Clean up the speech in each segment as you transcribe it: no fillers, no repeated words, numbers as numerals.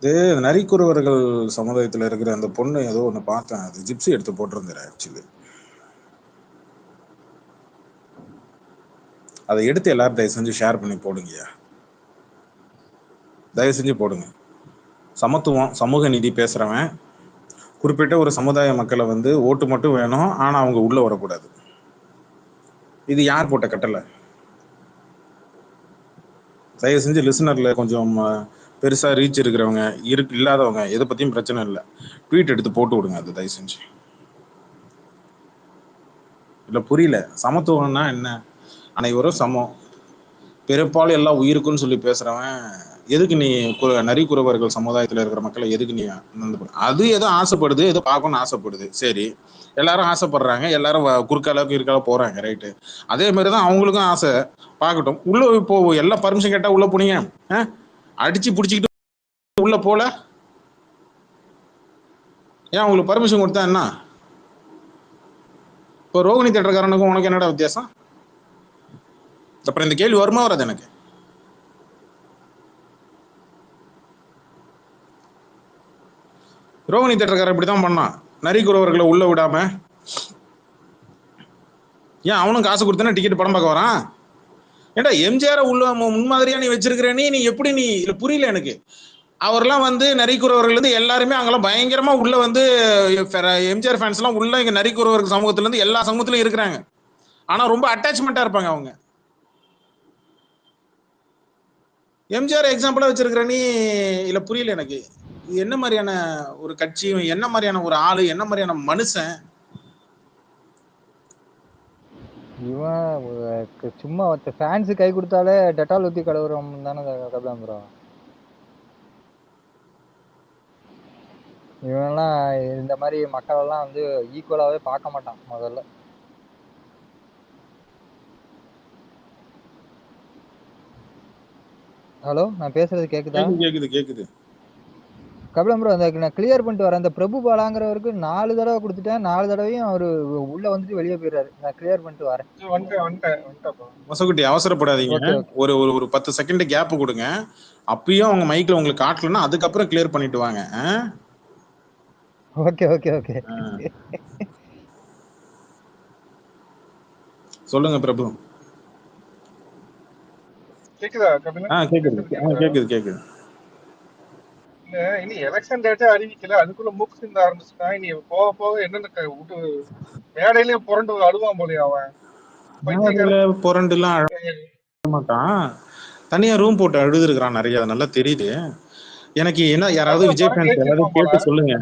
இது நரிக்குறவர்கள் சமுதாயத்துல இருக்கிற அந்த பொண்ணு ஏதோ ஒண்ணு பார்த்தேன். அது ஜிப்ஸி எடுத்து போட்டிருந்தேன் ஆக்சுவலி. அதை எடுத்து எல்லாரும் தயவு செஞ்சு ஷேர் பண்ணி போடுங்கய்யா. தயவு செஞ்சு போடுங்க. சமத்துவம், சமூக நீதி பேசுறவன் குறிப்பிட்ட ஒரு சமுதாய மக்களை வந்து ஓட்டு மட்டும் வேணும், ஆனா அவங்க உள்ள வரக்கூடாது. இது யார் போட்ட கட்டளை? தயவு செஞ்சு லிசனர்ல கொஞ்சம் பெருசா ரீச் இருக்கிறவங்க இல்லாதவங்க எதை பத்தியும் பிரச்சனை இல்லை, ட்வீட் எடுத்து போட்டு விடுங்க. அது தயவு செஞ்சு. இல்ல புரியல. சமத்துவம்னா என்ன? அனைவரும் சமம், பிறப்பால் எல்லா உயிருக்குன்னு சொல்லி பேசுறவன் எதுக்கு நீ நரிக்குறவர்கள் சமுதாயத்துல இருக்கிற மக்களை எதுக்கு நீ அது ஏதோ ஆசைப்படுது, ஏதோ பார்க்கணும்னு ஆசைப்படுது. சரி, எல்லாரும் ஆசைப்படுறாங்க, எல்லாரும் குறுக்கால இருக்கால போறாங்க, ரைட்டு. அதே மாதிரிதான் அவங்களுக்கும் ஆசை, பார்க்கட்டும். உள்ள இப்போ எல்லாம் பர்மிஷன் கேட்டா உள்ள போனீங்க, அடிச்சு பிடிச்சிக்கிட்டு உள்ள போல. ஏன் உங்களுக்கு பர்மிஷன் கொடுத்தா என்ன? இப்போ ரோகிணி தேட்டர்காரனுக்கும் உனக்கு என்னடா வித்தியாசம்? அப்புறம் இந்த கேள்வி வருமா வராது எனக்கு? ரோகிணி தேட்டர்காரன் இப்படிதான் பண்ணான், நரிக்குறவர்களை உள்ள விடாம. ஏன் அவனும் காசு கொடுத்தானே டிக்கெட் படம் பார்க்க வரான்? ஏன்டா எம்ஜிஆர் உள்ள முன்மாதிரியா நீ வச்சிருக்கிற? நீ எப்படி நீ புரியல எனக்கு. அவர்லாம் வந்து நரிக்குறவர்கள் இருந்து எல்லாருமே அங்கெல்லாம் பயங்கரமா உள்ள வந்து எம்ஜிஆர் ஃபேன்ஸ் எல்லாம் உள்ள இங்க நரிக்குறவர்கள் சமூகத்துல இருந்து எல்லா சமூகத்திலும் இருக்கிறாங்க. ஆனா ரொம்ப அட்டாச்மெண்டா இருப்பாங்க அவங்க. எம்ஜிஆர் எக்ஸாம்பிளா வச்சிருக்கிற நீ இல்ல புரியல எனக்கு. என்ன மாதிரியான ஒரு கட்சி, என்ன மாதிரியான ஒரு ஆளு, என்ன மாதிரியான மனுஷன் இவன்? சும்மா ஃபேன்ஸ் கை கொடுத்தாலே டெட்டால் ஊத்தி கழுவுறோம் தானே கபிலம் ப்ரோ. இவன்லாம் இந்த மாதிரி மக்கள் எல்லாம் வந்து ஈக்குவலாவே பார்க்க மாட்டான் முதல்ல. ஹலோ, நான் பேசுறது கேக்குதா? கேக்குது கேக்குது. கபிலம் ப்ரோ, அந்த நான் கிளியர் பண்ணிட்டு வரேன். அந்த பிரபு பாலாங்கிறவருக்கு 4 தடவை கொடுத்துட்டேன். 4 தடவையும் அவரு உள்ள வந்துட்டு வெளியே போயிடுறாரு. நான் கிளியர் பண்ணிட்டு வரேன். மொசகுட்டி அவசரப்படாதீங்க. ஒரு ஒரு 10 செகண்ட் கேப் கொடுங்க. அப்பயும் அவங்க மைக்ல உங்களுக்கு காட்டலன்னா அதுக்கப்புறம் கிளியர் பண்ணிட்டு வாங்க. Okay okay okay. சொல்லுங்க பிரபு. கேக்குதா கபிலன்? கேக்குது கேக்குது. இனி எலெக்ஷன் டேட்டே அறிவிக்கல, அதுக்குள்ள மூக்கு சிந்த ஆரம்பிச்சுட்டா. இனி போக போக என்னென்ன விட்டு மேடையிலேயே புரண்டு அழுவான் போலயே அவன். புரண்டுலாம் அழ மாட்டான், தனியா ரூம் போட்டு அழுதுருக்கான் நிறைய, நல்லா தெரியுது எனக்கு. என்ன யாராவது விஜய் ஃபேன்ஸ் யாராவது கேட்டு சொல்லுங்க.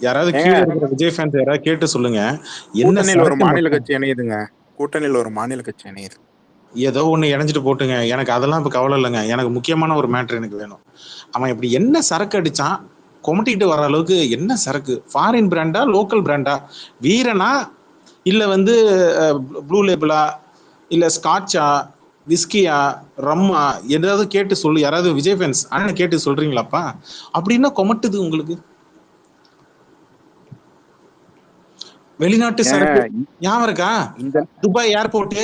யாராவது கீழே இருக்கிற விஜய் ஃபேன்ஸ் யாராவது கேட்டு சொல்லுங்க. என்ன ஒரு மாநில கட்சி இணையுதுங்க, கூட்டணியில் ஒரு மாநில கட்சி இணையுது. ஏதோ ஒண்ணு இணைஞ்சிட்டு போட்டுங்க, எனக்கு அதெல்லாம் இப்ப கவலை இல்லைங்க. எனக்கு முக்கியமான ஒரு மேட்ரு எனக்கு வேணும். அவன் இப்படி என்ன சரக்கு அடிச்சான், கொமட்டிட்டு வர அளவுக்கு என்ன சரக்கு? ஃபாரின் பிராண்டா, லோக்கல் பிராண்டா? வீரனா, இல்ல வந்து ப்ளூ லேபிளா, இல்ல ஸ்காட்சா, விஸ்கியா, ரம்மா? ஏதாவது கேட்டு சொல்லு. யாராவது விஜய் ஃபேன்ஸ் அண்ணன் கேட்டு சொல்றீங்களாப்பா? அப்படின்னா கொமட்டுது உங்களுக்கு. வெளிநாட்டு சரக்கு ஞாபகம் இருக்கா? துபாய் ஏர்போர்ட்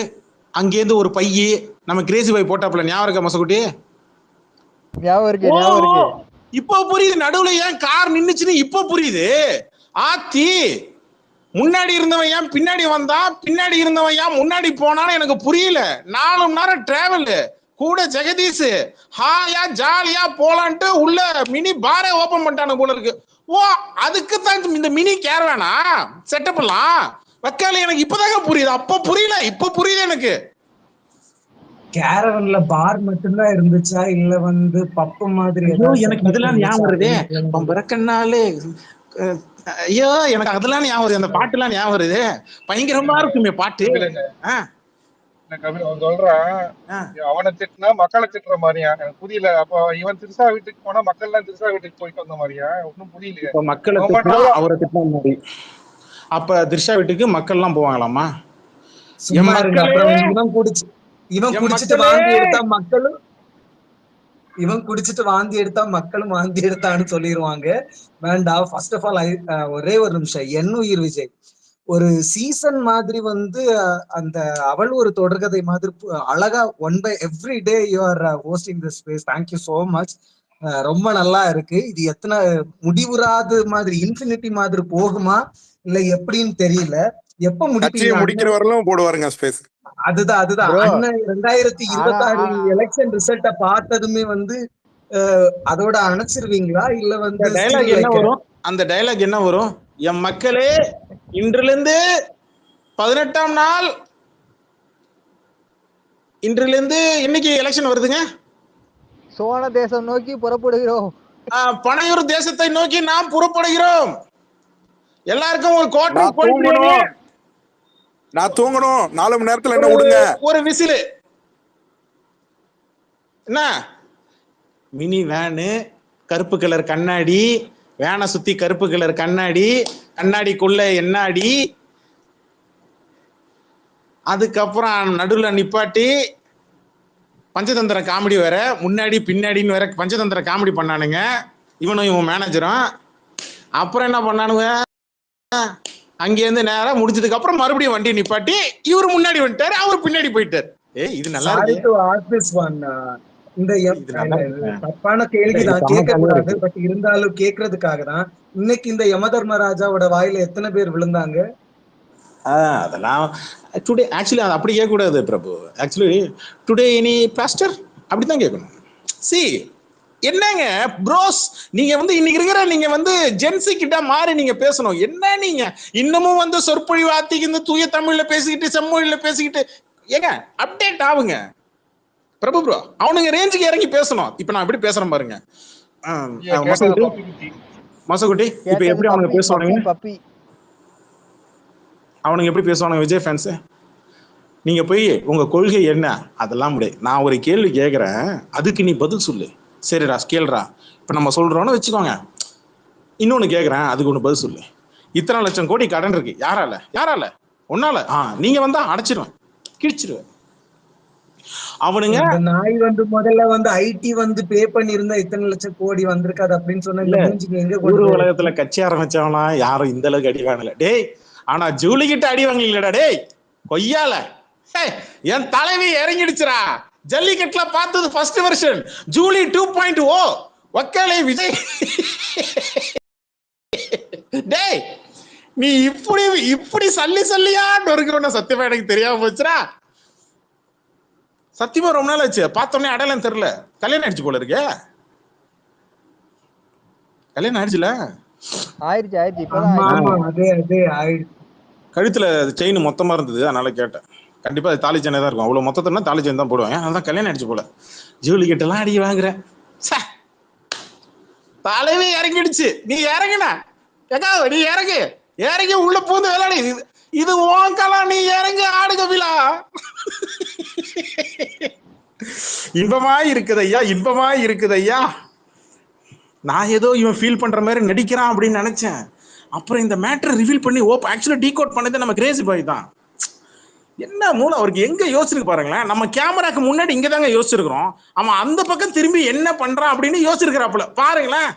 அங்கேருந்து ஒரு பையி நம்ம கிரேசி பாய் போட்டாப்ல, ஞாபகம் இருக்கா மொசகுட்டி? இப்போ புரியுது நடுவுல ஏன் கார் நின்னுச்சுன்னு இப்போ புரியுது. ஆத்தி, முன்னாடி இருந்தவன் ஏன் பின்னாடி வந்தான், பின்னாடி இருந்தவன் ஏன் முன்னாடி போனான்னு எனக்கு புரியல. 4 மணி நேரம் டிராவல் கூட ஜெகதீஷ் ஹாயா ஜாலியா போலான்ட்டு உள்ள மினி பாரை ஓபன் பண்ணிட்டானு போல இருக்கு. ஓ, அதுக்கு தான் இந்த மினி கேரவானா செட்டப் எல்லாம் வைக்கால. எனக்கு இப்பதாங்க புரியுது, அப்ப புரியல, இப்ப புரியுது எனக்கு. கேரவன்ல பார் மட்டும்தான் இருந்துச்சா, இல்ல வந்து பப்பு மாதிரி? எனக்கு இதெல்லாம் ஞாபகம் வருதே, பிறக்கனாலே. ஐயோ, எனக்கு அதெல்லாம் ஞாபகம் வருது, அந்த பாட்டு எல்லாம் ஞாபகம் வருது. பயங்கரமா இருக்குமே பாட்டு. அவன் சொல்றான் அவனை திட்டினா மக்களை திட்டுற மாதிரியா? எனக்கு புரியல. அப்ப இவன் திருசா வீட்டுக்கு போனா மக்கள் எல்லாம் திருசா வீட்டுக்கு போயிட்டு வந்த மாதிரியா? ஒன்னும் புரியல. இப்ப மக்களை திட்டினா அவரை திட்டின மாதிரி. அப்ப திரிஷா வீட்டுக்கு மக்கள் எல்லாம் போவாங்களாமா? இவன் குடிச்சிட்டு வாந்தி எடுத்தா மக்களும், இவன் குடிச்சிட்டு வாந்தி எடுத்தா மக்களும் வாந்தி எடுத்தான்னு சொல்லிடுவாங்க. வேண்டாம். ஃபர்ஸ்ட் ஆஃப் ஆல் ஒரே ஒரு நிமிஷம். என்னுயிர் விஜய் ஒரு சீசன் மாதிரி வந்து அந்த அவள் ஒரு தொடர்கதை மாதிரி அழகா one by every day you are hosting this space. Thank you so much. ரொம்ப நல்லா இருக்கு. இது எத்தனை முடிவுறாது மாதிரி இன்ஃபினிட்டி மாதிரி போகுமா இல்ல எப்படின்னு தெரியல. எப்ப கட்சியை முடிப்பீங்க முடிக்கிற அண்ணன்? வரலும் போடுவாருங்க ஸ்பேஸ். அதுதான் ப்ரோ. அண்ணன் ஆனா 2026 எலெக்ஷன் ரிசல்ட்ட பார்த்ததுமே வந்து அதோட அணைச்சிருவீங்களா இல்ல அந்த வந்து டைலாக் ஸ்டில் என்ன லைக் வரும்? அந்த டைலாக் என்ன வரும்? என் மக்களே, இன்றிலிருந்து 18ஆம் நாள், இன்றிலிருந்து இன்னைக்கு எலெக்ஷன் வருதுங்க. சோழ தேசம் நோக்கி புறப்படுகிறோம். பனையூர் தேசத்தை நோக்கி நாம் புறப்படுகிறோம். எல்லாருக்கும் ஒரு கோட்டை நான் தூங்கணும், நான் தூங்கணும், 4 மணி நேரத்துல என்ன விடுங்க. ஒரு விசிலு என்ன, மினி வேனு, கருப்பு கலர் கண்ணாடி, வேனை சுத்தி கருப்பு கலர் கண்ணாடி, கண்ணாடிக்குள்ள எண்ணாடி, அதுக்கப்புறம் நடுவுல நிப்பாட்டி பஞ்சதந்திர காமெடி வேற, முன்னாடி பின்னாடின்னு வேற பஞ்சதந்திர காமெடி பண்ணானுங்க இவனும் இவன் மேனேஜரும். அப்புறம் என்ன பண்ணானுங்க, அங்கேருந்து நேரம் முடிச்சதுக்கு அப்புறம் மறுபடியும் வண்டி நிப்பாட்டி இவரு முன்னாடி வந்துட்டாரு, அவரு பின்னாடி போயிட்டாரு. இது நல்லா இருக்கு. இந்த தப்பான கேள்விதான், கேட்க கூடாது. பட் இருந்தாலும் கேட்கறதுக்காக தான். இன்னைக்கு இந்த யமதர்மராஜாவோட வாயில எத்தனை பேர் விழுந்தாங்க? அதெல்லாம் டுடே ஆக்சுவலி அது அப்படி கேட்கக்கூடாது பிரபு. ஆக்சுவலி டுடே எனி பாஸ்டர் அப்படித்தான் கேட்கணும். சி என்னங்க ப்ரோஸ், நீங்க வந்து இன்னைக்கு இருக்கிற நீங்க வந்து ஜென்சி கிட்ட மாறி நீங்க பேசணும். என்ன நீங்க இன்னமும் வந்து சொற்பொழிவு ஆத்திக்கு இந்த தூய தமிழ்ல பேசிக்கிட்டு செம்மொழியில பேசிக்கிட்டு ஏங்க அப்டேட் ஆகுங்க பிரபு ப்ரோ. அவனுங்க ரேஞ்சுக்கு இறங்கி பேசணும். இப்ப நான் எப்படி பேசுறேன் பாருங்க. மசகுட்டி இப்ப எப்படி அவனுங்க பேசுவானுங்க, அவனுங்க எப்படி பேசுவானுங்க விஜய் ஃபேன்ஸ்? நீங்க போய் உங்க கொள்கை என்ன அதெல்லாம் முடியாது. நான் ஒரு கேள்வி கேட்கறேன், அதுக்கு நீ பதில் சொல்லு. சரிடா கேள்றா. இப்ப நம்ம சொல்றோம்னு வச்சுக்கோங்க, இன்னொன்னு கேட்கறேன், அதுக்கு ஒண்ணு பதில் சொல்லு. இத்தனை லட்சம் கோடி கடன் இருக்கு, யாரால? யாரால? ஒன்னால. நீங்க வந்தா அடைச்சிருவேன், கிழிச்சிருவேன். அவனுங்க நாய் வந்து முதல்ல வந்து ஐடி வந்து பே பண்ணிருந்தா இத்தனை லட்சம் கோடி வந்திருக்காது அப்படின்னு சொன்ன ஊர் உலகத்துல கட்சி ஆரம்பிச்சவனா யாரும் இந்த அளவுக்கு அடி வாங்கல டேய். ஆனா ஜூலி கிட்ட அடி வாங்கலடா டேய் கொய்யால. என் தலைவி இறங்கிடுச்சுரா. ஜல்லிக்கட்டுல பார்த்தது ஃபர்ஸ்ட் வெர்ஷன், ஜூலி 2.0 வக்கலை விஜய். டேய் நீ இப்படி இப்படி சல்லி சல்லியா நொறுக்கணும், சத்தியமா எனக்கு தெரியாம போச்சுரா. சத்தியமா ரொம்ப நாள் ஆச்சு பார்த்தோன்னே, அடையாளம் தெரியல. கல்யாணம் ஆயிடுச்சு போல இருக்கு. கல்யாணம் ஆயிடுச்சுல? ஆயிடுச்சு இப்பதான் கழுத்துல செயின் மொத்தமா இருந்தது, அதனால கேட்டேன். கண்டிப்பா அது தாலி செயினே தான் இருக்கும். அவ்வளவு மொத்தத்துல தாலி செயின் தான் போடுவாங்க. அதான் கல்யாணம் ஆயிடுச்சு போல. ஜூலி கிட்ட எல்லாம் அடி வாங்குறேன். தலைவே இறங்கிடுச்சு. நீ இறங்குன ஏக்கா, நீ இறங்கு, இறங்கி உள்ள பூந்து விளையாடு. இது ஓங்கலாம், நீ இறங்கு ஆடு கபிலா. இன்பமா இருக்குது ஐயா, இன்பமா இருக்குது ஐயா. நான் ஏதோ இவன் ஃபீல் பண்ற மாதிரி நடிக்கிறான் அப்படின்னு நினைச்சேன். அப்புறம் இந்த மேட்டர் ரிவீல் பண்ணி ஆக்சுவலா டீகோட் பண்ணது நம்ம கிரேசி பாய் தான். என்ன மூளை அவருக்கு எங்க யோசிச்சிருக்கு பாருங்களேன். நம்ம கேமராக்கு முன்னாடி இங்க தாங்க யோசிச்சிருக்கிறோம், அவன் அந்த பக்கம் திரும்பி என்ன பண்றான் அப்படின்னு யோசிச்சிருக்கிறாப்புல. பாருங்களேன்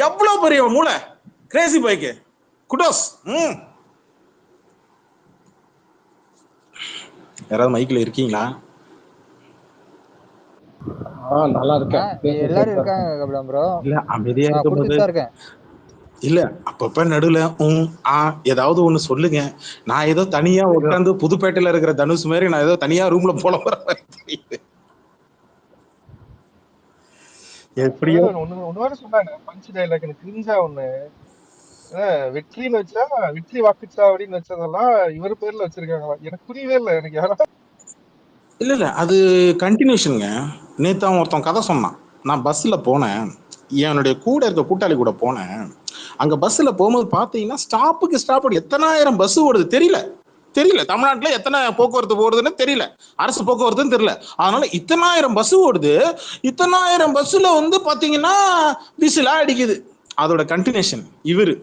எவ்வளவு பெரிய மூளை கிரேசி பாய்க்கு. குடோஸ். யாராவது மைக்ல இருக்கீங்களா? நல்லா இருக்கேன். எல்லாரும் இருக்காங்க கபிலம் ப்ரோ. இல்ல அமைதியா இருக்கும்போது இருக்கேன். இல்ல அப்பப்ப நடுவுல ஏதாவது ஒண்ணு சொல்லுங்க. நான் ஏதோ தனியா உட்காந்து புதுப்பேட்டையில இருக்கிற தனுஷ் மாதிரி நான் ஏதோ தனியா ரூம்ல போல போற மாதிரி. எப்படியோ ஒன்னு சொன்னாங்க பஞ்ச் டைலாக் எனக்கு கிரிஞ்சா ஒண்ணு. வெற்றின்னு வச்சா வெற்றி வாக்குச்சா அப்படின்னு வச்சதெல்லாம் இவர் பேர்ல வச்சிருக்காங்களா? எனக்கு புரியவே இல்லை. எனக்கு யாரா இல்ல அது கண்டினியூஷனுங்க. நேத்து அவன் ஒருத்தன் கதை சொன்னான். நான் பஸ்ல போனேன், என்னுடைய கூட இருக்க கூட்டாளி கூட போனேன். அங்க பஸ்ல போகும்போது பாத்தீங்கன்னா ஸ்டாப்புக்கு ஸ்டாப் எத்தனாயிரம் பஸ் ஓடுது தெரியல. தமிழ்நாட்டுல எத்தனை போக்குவரத்து போடுதுன்னு தெரியல, அரசு போக்குவரத்துன்னு தெரியல. அதனால இத்தனாயிரம் பஸ் ஓடுது. இத்தனாயிரம் பஸ்ல வந்து பாத்தீங்கன்னா விசிலா அடிக்குது. அதோட கண்டினியூஷன் இவரு.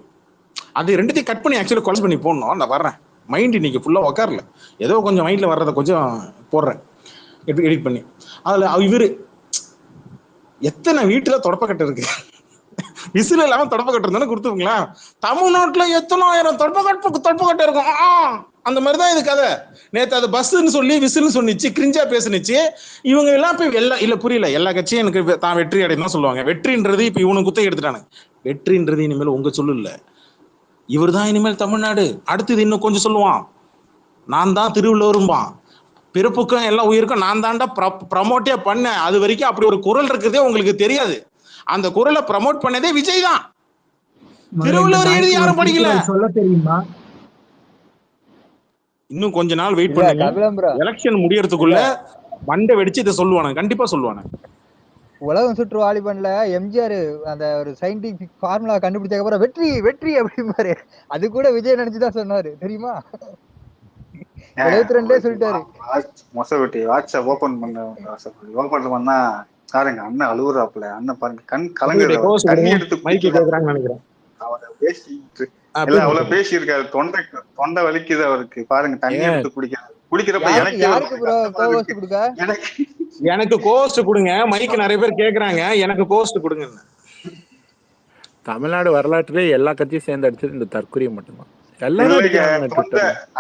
அது ரெண்டுத்தையும் கட் பண்ணி ஆக்சுவலி கொலை பண்ணி போடணும். நான் வர்றேன், மைண்ட் இன்னைக்கு ஃபுல்லா உட்காரல, ஏதோ கொஞ்சம் மைண்ட்ல வர்றதை கொஞ்சம் போடுறேன் எடிட் பண்ணி. அதுல இவரு எத்தனை வீட்டுல தொடப்பக்கட்டை இருக்கு, விசில் இல்லாம தொடப்பக்கட்டை இருந்தாலும் கொடுத்துருங்களா? தமிழ்நாட்டுல எத்தனாயிரம் தொடப்பக்கட்டை இருக்கும். அந்த மாதிரிதான் இது கதை. நேத்து அது பஸ்ன்னு சொல்லி விசில்னு சொன்னிச்சு, கிரிஞ்சா பேசுனுச்சு. இவங்க எல்லாம் போய் இல்ல புரியல, எல்லா கட்சியும் எனக்கு தான் வெற்றி அடையும் சொல்லுவாங்க. வெற்றின்றது இப்ப இவனு குத்தை எடுத்துட்டானு. வெற்றின்றது இனிமேல் உங்க சொல்லு இல்ல, இவர் தான் இனிமேல் தமிழ்நாடு. அடுத்தது இன்னும் கொஞ்சம் சொல்லுவான், நான் தான் திருவள்ளுவரும்பான். பிறப்புக்கும் எல்லாம் உயிருக்கும் நான் தாண்டா ப்ரமோட்டே பண்ணேன். அது வரைக்கும் அப்படி ஒரு குரல் இருக்கிறதே உங்களுக்கு தெரியாது. அந்த குரலை ப்ரமோட் பண்ணதே விஜய் தான். திருவள்ளுவர் எழுதி யாரும் படிக்கல. சொல்ல தெரியுமா? இன்னும் கொஞ்ச நாள் வெயிட் பண்ணுங்க, எலெக்ஷன் முடியறதுக்குள்ள மண்டை வெடிச்சு இதை சொல்லுவானு, கண்டிப்பா சொல்லுவானு. உலகம் சுற்று வாலிபன்ல எம்ஜிஆர் அந்த ஒரு சயின்டிபிக் ஃபார்முலா கண்டுபிடிச்சதுக்கு அப்புறம் வெற்றி வெற்றி அப்படிம்பாரு. அது கூட விஜய் நினைச்சுதான் சொன்னாரு தெரியுமா? 72 சொல்லிட்டாரு. மொசகுட்டி வாட்ஸ்அப் ஓபன் பண்ணா சாருங்க அண்ணன் அழுவுறாப்புல. அண்ணன் பாருங்க கண் கலங்குறது. தண்ணி எடுத்து நினைக்கிறேன் அவரை பேசிட்டு அவ்வளவு பேசி இருக்காரு. தொண்டை வலிக்குது அவருக்கு. பாருங்க தண்ணி எடுத்து குடிக்கிறப்ப எனக்கு கோஸ்ட் கொடுங்க. மைக்கு நிறைய பேர் கேக்குறாங்க, எனக்கு கோஸ்ட் கொடுங்க. தமிழ்நாடு வரலாற்றிலே எல்லா கட்சியும் சேர்ந்து அடிச்சது இந்த தற்கொலை மட்டும்தான்.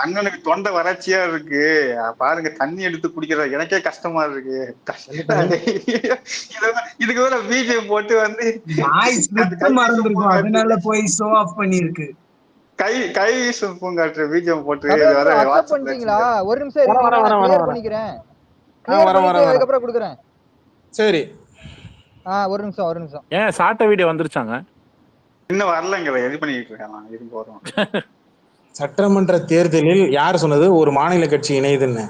அண்ணனுக்கு தொண்டை வறட்சியா இருக்கு பாருங்க, தண்ணி எடுத்து குடிக்கிற எனக்கே கஷ்டமா இருக்கு. இதுக்கு மேல பிஜேபி போட்டு வந்து அதனால போய் ஷோ ஆஃப் பண்ணிருக்கு. கை வீசும் பூங்காற்று பிஜேபி போட்டு பண்ணிட்டீங்களா? ஒரு நிமிஷம் பண்ணிக்கிறேன், அதுக்கப்புறம் கொடுக்குறேன். சரி ஒரு நிமிஷம். ஏன் சாட்ட வீடியோ வந்துருச்சாங்க? இன்னும் வரலங்க, ரெடி பண்ணிட்டு இருக்காங்க. இது போறோம். சட்டமன்ற தேர்தலில் யார் சொன்னது ஒரு மாநில கட்சி இணையுதுன்னு?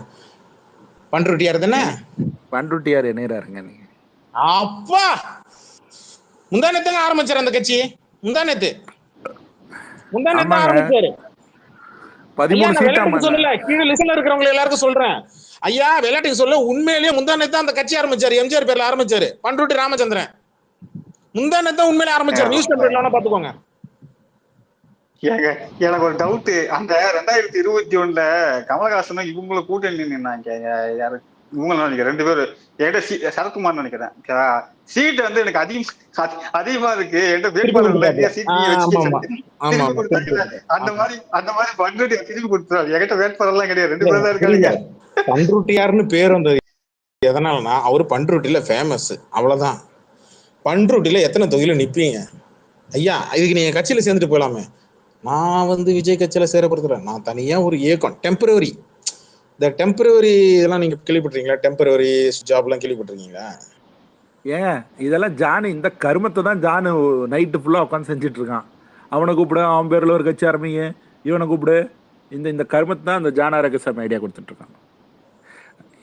பண்ருட்டியார் தானே? பண்ருட்டியார் இணையறாருங்க. நீங்க அப்பா முந்தானத்து ஆரம்பிச்சாரு அந்த கட்சி. முந்தானத்து ஆரம்பிச்சாரு. 13 சீட்டா சொல்லல, கீழே லிஸ்ட்ல இருக்கிறவங்க எல்லாருக்கும் சொல்றேன். ஐயா விளையாட்டுக்கு சொல்ல, உண்மையிலேயே முந்தானத்து அந்த கட்சி ஆரம்பிச்சாரு. எம்ஜிஆர் பேர்ல ஆரம்பிச்சாரு. பண்ருட்டி ராமச்சந்திரன் முந்தானத்து உண்மையிலே ஆரம்பிச்சாரு. நியூஸ் பேப்பர்ல பாத்துக்கோங்க. எனக்கு ஒரு டவுட், அந்த 2021 கமலஹாசனும் இவங்களும் கூட்டணி நின்னாங்க. யாரு இவங்களும் நினைக்கிறேன், 2 பேரும். என்கிட்ட சரத்குமார் நினைக்கிறேன். சீட் வந்து எனக்கு அதிகமா இருக்கு, என்கிட்ட வேட்பாளர் அந்த மாதிரி பண்ருட்டி திரும்பி கொடுத்துறாரு. என்கிட்ட வேட்பாளர் எல்லாம் கிடையாது, 2 பேர் தான் இருக்காங்க. பண்ருட்டியார்னு பேர் வந்தது எதனாலனா அவரு பண்ருட்டில ஃபேமஸ், அவ்வளவுதான். பண்ருட்டில எத்தனை தொகுதியில நிப்பீங்க ஐயா? இதுக்கு நீங்க கட்சியில சேர்ந்துட்டு போயிடலாமே. நான் வந்து விஜய் கட்சியில சேரப்படுத்துறேன். நான் தனியா ஒரு இயக்கம், டெம்பரவரி. இந்த டெம்பரவரி இதெல்லாம் நீங்க கேள்விப்பட்டிருக்கீங்களா? டெம்பரவரி ஜாப் எல்லாம் கேள்விப்பட்டிருக்கீங்களா? ஏன் இதெல்லாம் ஜானு இந்த கருமத்தை தான் ஜானு நைட்டு ஃபுல்லா உட்காந்து செஞ்சுட்டு இருக்கான். அவனை கூப்பிடு, அவன் பேர்ல ஒரு கட்சி ஆரம்பிங்க, இவனை கூப்பிடு. இந்த கருமத்தை தான் இந்த ஜானா ரகசாமி ஐடியா கொடுத்துட்டு இருக்காங்க.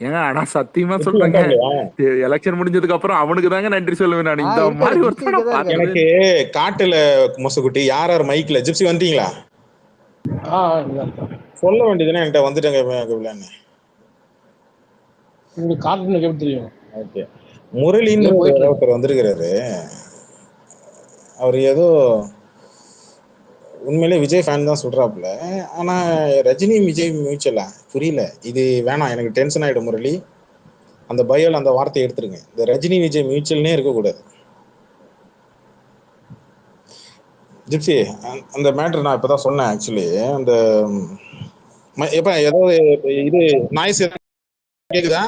ஏங்க ஆனா சத்தியமா சொல்றாங்க, எலெக்ஷன் முடிஞ்சதுக்கு அப்புறம் அவனுக்கு தாங்க நன்றி சொல்லுவேன் நான். இந்த மாதிரி எனக்கு காட்டுல மொசகுட்டி யார் யார் மைக்ல ஜிப்சி வந்தீங்களா சொல்ல வேண்டியதுன்னா என்கிட்ட வந்துட்டாங்க. முரளின்னு ஒருத்தர் வந்திருக்கிறாரு. அவர் ஏதோ உண்மையிலே விஜய் ஃபேன் தான் சொல்றாப்புல. ஆனா ரஜினி விஜய் மியூச்சுவலா புரியல. இது வேணாம், எனக்கு டென்ஷன் ஆயிடும் முரளி. அந்த பயோல அந்த வார்த்தையை எடுத்துருங்க. இந்த ரஜினி விஜய் மியூச்சுவல்னே இருக்கக்கூடாது. ஜிப்சி அந்த மேட்டர் நான் இப்பதான் சொன்னேன். ஆக்சுவலி அந்த எப்ப ஏதோ இது நாய்ஸ் கேக்குதா?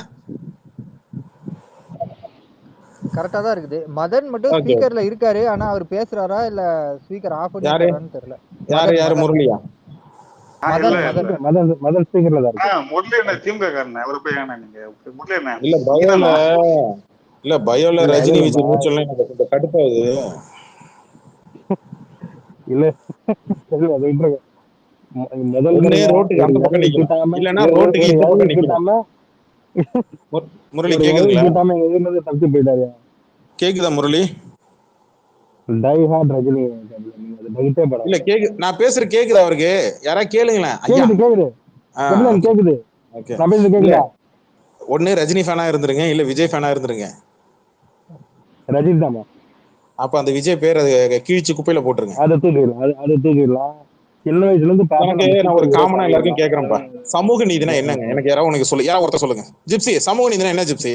கரெக்டா தான் இருக்குது. மதன் மட்டும் ஸ்பீக்கர்ல இருக்காரு, ஆனா அவர் பேசுறாரா இல்ல ஸ்பீக்கர் ஆஃப் பண்ணிட்டாரான்னு தெரியல. யாரு முரளியா? மதன் ஸ்பீக்கர்ல தான் இருக்கு. முரளி என்ன திமுக காரனா? அவர் போய் ஏனா நீங்க முரளி என்ன இல்ல பயோல ரஜினி விஜய் மியூச்சுவல்ல எனக்கு கடுப்பாகுது. இல்ல அது விட்டுருங்க. முதல்ல ரோட்டுக்கு அந்த பக்கம் நிக்கலாம், இல்லனா ரோட்டுக்கு இந்த பக்கம் நிக்கலாம். முரளி கேக்குதுங்களா? தப்பி போயிட்டாரு. கேக்குதா முரளி? டை ஹார்ட் ரஜினி இல்ல கேக்கு, நான் பேசுற கேக்குதா அவருக்கு? யாரா கேளுங்களேன். கேக்குது. ஒண்ணு ரஜினி ஃபேனா இருந்துருங்க, இல்ல விஜய் ஃபேனா இருந்துருங்க. ரஜினி தாமா. அப்ப அந்த விஜய் பேர் அது கீழ்ச்சி குப்பையில போட்டுருங்க. அதை தூக்கிடலாம். சின்ன வயசுல இருந்து நான் ஒரு காமனா எல்லாருக்கும் கேக்குறேன்ப்பா, சமூக நீதினா என்னங்க? எனக்கு யாராவது உனக்கு சொல்லு, யாராவது ஒருத்தர் சொல்லுங்க. ஜிப்சி, சமூக நீதினா என்ன ஜிப்சி?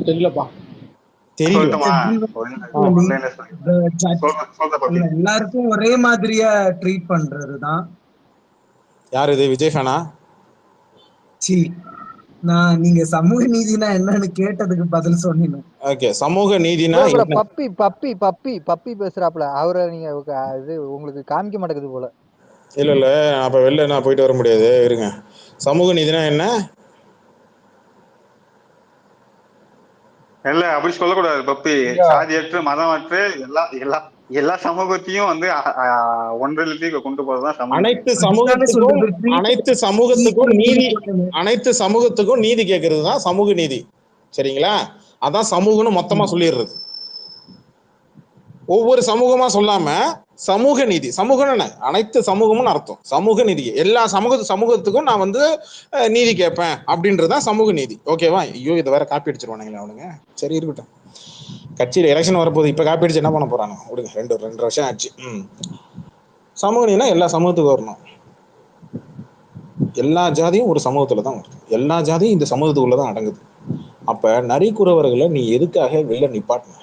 தெரியலப்பா. தெரியல. சொல்லட்டுமா? ஒன்லைன்ல சொல்ற பப்பி. எல்லாருக்கும் ஒரே மாதிரியா ட்ரீட் பண்றதுதான். யார் இது? விஜய் ஃபேனா? சி, நான் நீங்க சமூக நீதினா என்னன்னு கேட்டதுக்கு பதில் சொன்னீங்க. ஓகே, சமூக நீதினா ப்ரோ ப்ரோ என்ன? பப்பி பப்பி பப்பி பப்பி பேசுறாப்ல. அவரை நீங்க இது உங்களுக்கு காமிக்க மாட்டேங்குது போல. இல்ல இல்ல, அப்ப வெளில நான் போயிட்டு வர முடியாது, இருங்க. சமூக நீதினா என்ன? இல்ல அப்படி சொல்லக்கூடாது பப்பி. ஐயா சாதியற்று மதமற்று எல்லா எல்லா எல்லா சமூகத்தையும் வந்து ஒன்றிலத்தையும் கொண்டு போறதுதான் சமூக நீதி. அனைத்து அதுதானே சமூகத்துக்கும் சொல்றது. ட்ரீட் அனைத்து சமூகத்துக்கும் நீதி, ஈக்குவல். அனைத்து சமூகத்துக்கும் நீதி கேட்கறது தான் சமூக நீதி. சரிங்களா? அதான் சமூகம்னு மொத்தமா சொல்லிடுறது. ஒவ்வொரு சமூகமா சொல்லாம சமூக நீதி. சமூகம் என்ன? அனைத்து சமூகமும் அர்த்தம். சமூக நீதி எல்லா சமூகத்துக்கும் நான் வந்து நீதி கேட்பேன் அப்படின்றதுதான் சமூக நீதி. ஓகேவா? ஐயோ, இதை வேற காப்பி அடிச்சிருவானுங்களே அவனுங்க. சரி இருக்கட்டும், கட்சியில் எலெக்ஷன் வரப்போகுது, இப்ப காப்பி அடிச்சு என்ன பண்ண போறானு விடுங்க. 2 வருஷம் ஆச்சு. சமூக நீதினா எல்லா சமூகத்துக்கும் வரணும். எல்லா ஜாதியும் ஒரு சமூகத்துல தான் வரும். எல்லா ஜாதியும் இந்த சமூகத்துக்குள்ளதான் அடங்குது. அப்ப நரிக்குறவர்களை நீ எதுக்காக வெளில நிப்பாட்டணும்?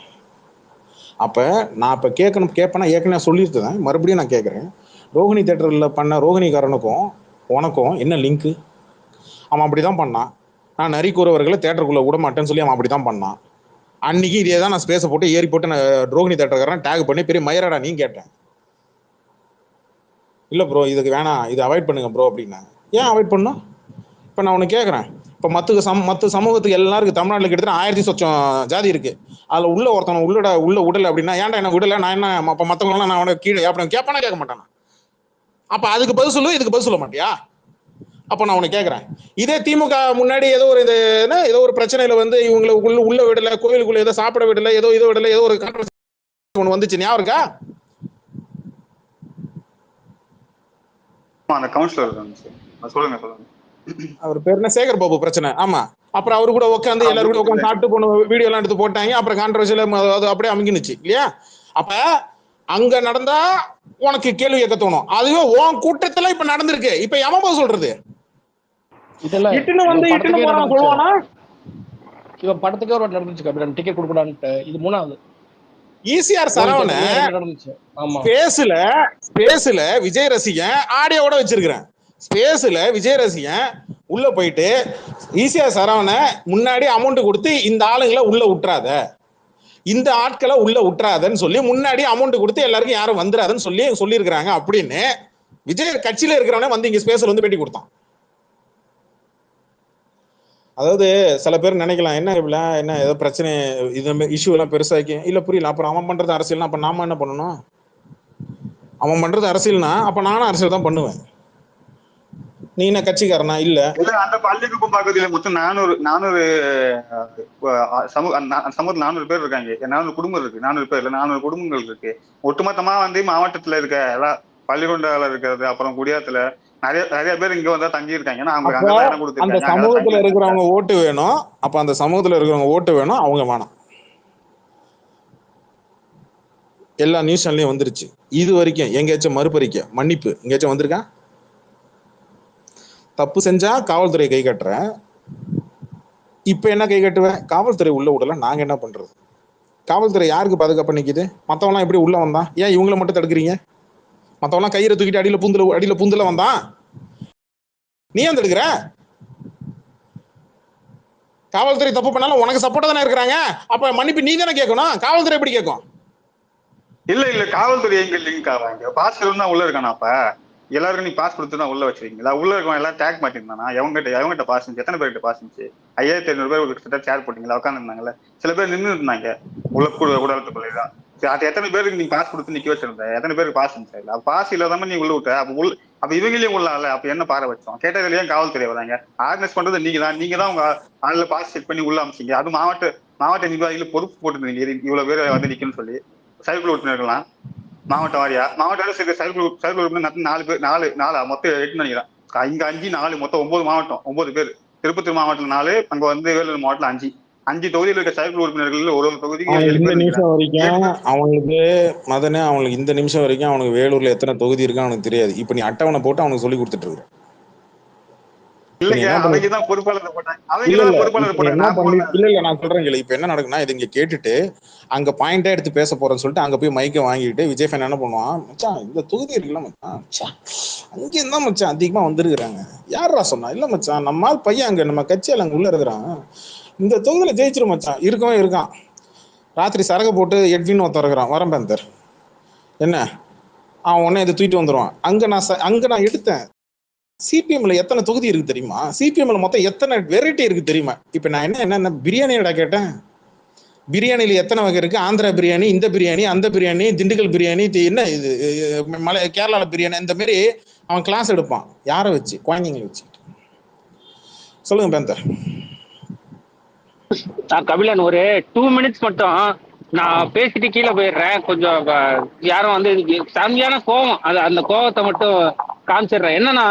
அப்ப நான் இப்ப கேட்பேன்னா ஏற்கனவே சொல்லியிருந்தேன், மறுபடியும் நான் கேட்கறேன். ரோஹிணி தேட்டர்ல பண்ண ரோஹிணிகாரனுக்கும் உனக்கும் என்ன லிங்க்? அவன் அப்படிதான் பண்ணான். நான் நரிக்குறவர்களை தேட்டருக்குள்ள விட மாட்டேன்னு சொல்லி அவன் அப்படிதான் பண்ணான். அன்னைக்கு இதே தான் நான் ஸ்பேஸை போட்டு ஏறி போட்டு நான் ரோஹிணி தேட்டருக்காரன் டேக் பண்ணி பெரிய மயிரடா நீ கேட்டேன். இல்லை ப்ரோ இதுக்கு வேணாம், இது அவாய்ட் பண்ணுங்க ப்ரோ அப்படின்னா. ஏன் அவாய்ட் பண்ணும்? இப்போ நான் ஒன்று கேட்குறேன். இப்போ மற்ற சமூகத்துக்கு எல்லாருக்கும் தமிழ்நாட்டில் கிட்டத்தட்ட 1000 சொச்சம் ஜாதி இருக்கு. அதில் உள்ள ஒருத்தவனை உள்ள விடலை அப்படின்னா, ஏன்டா என்ன விடலை, நான் என்ன இப்போ மற்றவங்களாம் நான் அவனை கீழே அப்படி கேட்பானா கேட்க மாட்டானா? அப்போ அதுக்கு பதில் சொல்லு, இதுக்கு பதில் சொல்ல மாட்டியா? அப்போ நான் உனக்கு கேட்குறேன், இதே திமுக முன்னாடி ஏதோ ஒரு ஏதோ ஒரு பிரச்சனையில வந்து இவங்களை உள்ள விடலை, கோயிலுக்குள்ள ஏதோ சாப்பிட விடலை, ஏதோ விடலை, ஏதோ ஒரு கான்ட்ரவர்சி ஒன்று வந்துச்சு, ஞாபகம் இருக்கா? அந்த கவுன்சிலர் சொல்லுங்க. அவர் பேர் என்ன? சேகர் பாபு பிரச்சனை. ஆமா, அப்புறம் அவரு கூட உட்காந்து எல்லாரும் கூட உட்காந்து சாப்பிட்டு போன வீடியோ எல்லாம் எடுத்து போட்டாங்க. அப்புறம் கான்ட்ரவர்சியில அது அப்படியே அமுங்கினுச்சு இல்லையா? அப்ப அங்க நடந்தா உனக்கு கேள்வி கேட்க தோணும். அதுவே உன் கூட்டத்துல இப்ப நடந்திருக்கு. இப்ப எவன் சொல்றது? இதெல்லாம் இட்டுன்னு வந்து இட்டுன்னு போறான் சொல்லுவானா? இவன் படத்துக்கே ஒரு நடந்துச்சு கபிலன், டிக்கெட் கொடுக்கூடான்ட்டு. இது 3வது. ஈசிஆர் சரவண ஸ்பேஸ்ல விஜய் ரசிகன் ஆடியோட வச்சிருக்கிறேன். ஸ்பேஸ்ல விஜய் ரசிகன் உள்ள போயிட்டு ஈசிஆர் சரவண முன்னாடி அமௌண்ட் கொடுத்து இந்த ஆளுங்களை உள்ள விட்டுறாத, இந்த ஆட்களை உள்ள விட்டுறாதன்னு சொல்லி முன்னாடி அமௌண்ட் கொடுத்து எல்லாருக்கும் யாரும் வந்துடாதுன்னு சொல்லியிருக்கிறாங்க அப்படின்னு விஜய் கட்சியில இருக்கிறவனே வந்து இங்க ஸ்பேஸ்ல வந்து பேட்டி கொடுத்தான். அதாவது சில பேர் நினைக்கலாம், என்ன ஏதோ பிரச்சனை இது இஷ்யூ எல்லாம் பெருசாக்கி இல்ல, புரியல. அப்புறம் அவன் பண்றது அரசியல்னா அப்ப நாம என்ன பண்ணணும்? அவன் பண்றது அரசியல்னா அப்ப நானும் அரசியல் தான் பண்ணுவேன். நீ என்ன கட்சிக்காரனா? இல்ல. அந்த பள்ளிக்குப்பம் பகுதியில மொத்தம் 400 சமூகத்தில் 400 பேர் இருக்காங்க. 400 குடும்பம் இருக்கு. 400 பேர் 400 குடும்பங்கள் இருக்கு. ஒட்டுமொத்தமா வந்து மாவட்டத்துல இருக்க எல்லாம் பள்ளிகொண்டால இருக்கிறது, அப்புறம் குடியாத்துல நிறைய பேர் இங்க வந்தா தங்கி இருக்காங்க. அந்த சமூகத்துல இருக்கிறவங்க ஓட்டு வேணும். அப்ப அந்த சமூகத்துல இருக்கிறவங்க ஓட்டு வேணும், அவங்க வேணாம். எல்லா நியூஸ் சேனல்லையும் வந்துருச்சு. இது வரைக்கும் எங்கேயாச்சும் மறுபறிக்கை மன்னிப்பு எங்கேயாச்சும் வந்திருக்கா? தப்பு செஞ்சா காவல்துறை கை கட்டுறேன். இப்ப என்ன கை கட்டுவேன்? காவல்துறை உள்ள விடல, நாங்க என்ன பண்றது? காவல்துறை யாருக்கு பாதுகாப்பு நிக்குது? மத்தவங்களாம் எப்படி உள்ள வந்தான்? ஏன் இவங்களை மட்டும் தடுக்கிறீங்க? மத்தவங்களாம் கயிறை தூக்கிட்டு அடியில பூந்துல வந்தான், நீ ஏன் தடுக்கிற? காவல்துறை தப்பு பண்ணாலும் உனக்கு சப்போர்ட்டா தானே இருக்கிறாங்க. அப்ப மன்னிப்பு நீ தானே கேட்கணும், காவல்துறை எப்படி கேட்கும்? இல்ல காவல்துறை எங்க லிங்க் ஆவாங்க? பாஸ் தான் உள்ள இருக்கானா? அப்ப எல்லாருக்கும் நீ பாஸ் கொடுத்து தான் உள்ள வச்சிருக்கீங்களா? உள்ள இருக்கவங்க எல்லாம் டேக் மாட்டிருந்தானா? எவங்கிட்ட பாஸ் இருந்துச்சு? எத்தனை பேர்கிட்ட பாஸ் இருந்துச்சு? 5500 பேர் கிட்ட சேர் போட்டீங்களா? உட்காந்து இருந்தாங்கல்ல, சில பேர் நின்று இருந்தாங்க உள்ள கூடத்துக்குள்ளதான். அது எத்தனை பேருக்கு நீ பாஸ் கொடுத்து நிக்க வச்சிருந்த? எத்தனை பேருக்கு பாஸ் இருந்துச்சு? பாஸ் இல்லாம நீ உள்ள விட்ட. அப்ப இவங்களையும் உள்ளால அப்ப என்ன பார வச்சோம்? கேட்டதுலயே காவல்துறை வராங்க. ஆர்கனைஸ் பண்றது நீங்க தான் உங்க ஆளுல பாஸ் செக் பண்ணி உள்ள அமைச்சிங்க. அது மாவட்ட நிர்வாகிகள் பொறுப்பு போட்டுருந்தீங்க, இவ்வளவு பேர் வந்து நிக்கணும்னு சொல்லி. செயற்குழு உறுப்பினர்கள்லாம் மாவட்ட வாரியா செயற்குழு உறுப்பினர் 4 பேர், 4 மொத்தம் 8 நினைக்கிறேன். இங்க 5 4 மொத்தம் 9 மாவட்டம், 9 பேர். திருப்பத்தூர் மாவட்டத்தில் 4, அங்க வந்து வேலூர் மாவட்டத்தில் 5 தொகுதியில் இருக்க செயற்குழு உறுப்பினர்கள் ஒரு தொகுதிக்கு 7 பேர் நிமிஷம் வரைக்கும் அவங்களுக்கு மதனே, அவங்களுக்கு இந்த நிமிஷம் வரைக்கும் அவனுக்கு வேலூர்ல எத்தனை தொகுதி இருக்கு அவனுக்கு தெரியாது. இப்ப நீ அட்டவணை போட்டு அவனுக்கு சொல்லி கொடுத்துட்டு இருக்க. இல்லைங்க, என்ன பண்ணி அவங்க தான் பொறுப்பாளர் போட்டாங்க, அவங்க இல்ல தான் இல்ல பொறுப்பாளர் இப்ப போட்டாங்க, என்ன நான் பண்ணி போடல. இல்ல நான் சொல்றேன் கேளு. இப்ப என்ன நடக்குன்னா, இது இங்க கேட்டுட்டு அங்க பாயிண்டா எடுத்து பேச போறேன்னு சொல்லிட்டு அங்க போய் மைக்கை வாங்கிட்டு விஜய் ஃபேன் என்ன பண்ணுவான், மச்சான் இந்த தொகுதி இருக்குல்ல மச்சான், அங்கேயும் தான் மச்சான் அதிகமா வந்திருக்கிறாங்க, யாரா சொன்னா, இல்ல மச்சான் நம்மால் பையன் அங்க நம்ம கட்சியால் அங்க உள்ள இருக்கிறான், இந்த தொகுதியில ஜெயிச்சிரும் மச்சான், இருக்கவே இருக்கான். ராத்திரி சரக்கு போட்டு எட்வின் ஒருத்தர் இருக்கிறான் வரம்பேந்தர், என்ன அவன் உடனே இதை தூக்கிட்டு வந்துடுவான். அங்க நான் எடுத்தேன். சிபிஎம்ல எத்தனை தொகுதி இருக்கு தெரியுமா? சிபிஎம்ல மொத்தம் எத்தனை வெரைட்டி இருக்கு தெரியுமா? இப்ப நான் என்ன பிரியாணியோட கேட்டேன், பிரியாணியில எத்தனை வகை இருக்கு? ஆந்திரா பிரியாணி, இந்த பிரியாணி, அந்த பிரியாணி, திண்டுக்கல் பிரியாணி, என்ன இது மலை கேரளால பிரியாணி, இந்த மாதிரி அவன் கிளாஸ் எடுப்பான். யாரை வச்சு? குழந்தைங்களை வச்சு. சொல்லுங்க பேந்தர். கபிலன் ஒரு 2 மினிட்ஸ் மட்டும் நான் பேசிட்டு கீழே போயிடுறேன். கொஞ்சம் யாரும் வந்து செம்மையான கோவம், அந்த கோவத்தை மட்டும் காமிச்சிடுறேன். என்னன்னா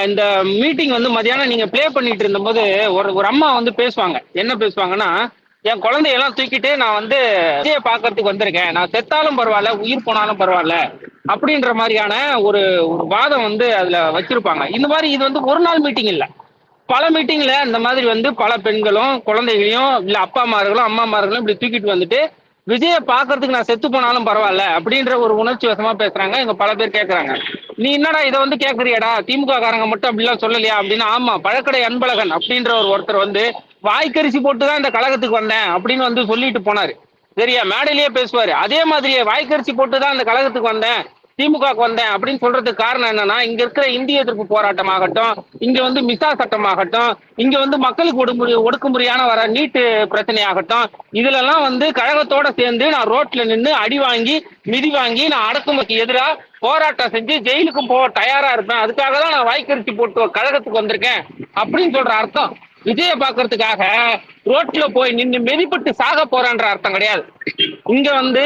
இந்த மீட்டிங் வந்து மதியானம் நீங்க பிளே பண்ணிட்டு இருந்தபோது ஒரு அம்மா வந்து பேசுவாங்க. என்ன பேசுவாங்கன்னா, என் குழந்தையெல்லாம் தூக்கிட்டு நான் வந்து விஜயை பார்க்கறதுக்கு வந்திருக்கேன், நான் செத்தாலும் பரவாயில்ல உயிர் போனாலும் பரவாயில்ல அப்படின்ற மாதிரியான ஒரு வாதம் வந்து அதுல வச்சிருப்பாங்க. இந்த மாதிரி இது வந்து ஒரு நாள் மீட்டிங் இல்லை, பல மீட்டிங்ல இந்த மாதிரி வந்து பல பெண்களும் குழந்தைகளையும் இல்ல அப்பாமார்களும் அம்மாமார்களும் இப்படி தூக்கிட்டு வந்துட்டு விஜயை பாக்குறதுக்கு நான் செத்து போனாலும் பரவாயில்ல அப்படின்ற ஒரு உணர்ச்சி வசமா பேசுறாங்க. இங்க பல பேர் கேட்கறாங்க, நீ என்னடா இதை வந்து கேட்கறியாடா, திமுக காரங்க மட்டும் அப்படிலாம் சொல்லலையா அப்படின்னு. ஆமா, பழக்கடை அன்பழகன் அப்படின்ற ஒருத்தர் வந்து வாய்க்கரிசி போட்டுதான் இந்த கழகத்துக்கு வந்தேன் அப்படின்னு வந்து சொல்லிட்டு போனாரு. சரியா, மேடையிலேயே பேசுவாரு. அதே மாதிரியே வாய்க்கரிசி போட்டுதான் இந்த கழகத்துக்கு வந்தேன், திமுகவுக்கு வந்தேன் அப்படின்னு சொல்றதுக்கு காரணம் என்னன்னா, இங்க இருக்கிற இந்திய எதிர்ப்பு போராட்டம் ஆகட்டும், இங்க வந்து மிசா சட்டம் ஆகட்டும், இங்க வந்து மக்களுக்கு ஒடுக்குமுறையான வர நீட்டு பிரச்சனை ஆகட்டும், இதுல எல்லாம் வந்து கழகத்தோட சேர்ந்து நான் ரோட்ல நின்று அடி வாங்கி மிதி வாங்கி நான் அடக்குமுறைக்கு எதிராக போராட்டம் செஞ்சு ஜெயிலுக்கும் போக தயாரா இருப்பேன், அதுக்காக தான் நான் வாய்க்கரிசி போட்டு கழகத்துக்கு வந்திருக்கேன் அப்படின்னு சொல்ற அர்த்தம். விஜய பாக்குறதுக்காக ரோட்ல போய் நின்று மெதிப்பட்டு சாக போறான்ற அர்த்தம் கிடையாது. இங்க வந்து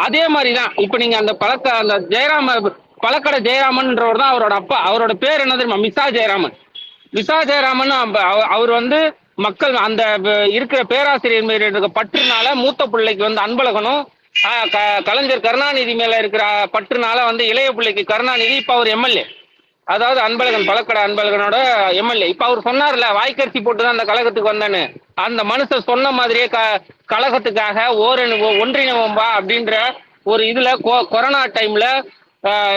அதே மாதிரிதான். இப்ப நீங்க அந்த பழக்கடை ஜெயராமன்றவர் தான் அவரோட அப்பா. அவரோட பேர் என்ன தெரியுமா? மிசா ஜெயராமன். மிசா ஜெயராமன் அவர் வந்து மக்கள் அந்த இருக்கிற பேராசிரியர் மேல இருக்க பற்றுனால, மூத்த பிள்ளைக்கு வந்து அன்பழகனும் கலைஞர் கருணாநிதி மேல இருக்கிற பற்றுனால வந்து இளைய பிள்ளைக்கு கருணாநிதி, இப்ப அவர் எம்எல்ஏ, அதாவது அன்பழகன் பழக்கடை அன்பழகனோட எம்எல்ஏ. இப்ப அவர் சொன்னார்ல வாய்க்கரிசி போட்டுதான் அந்த கழகத்துக்கு வந்தேன்னு, அந்த மனுஷன் சொன்ன மாதிரியே கழகத்துக்காக ஒன்றிணைவம்பா அப்படின்ற ஒரு இதுல கொரோனா டைம்ல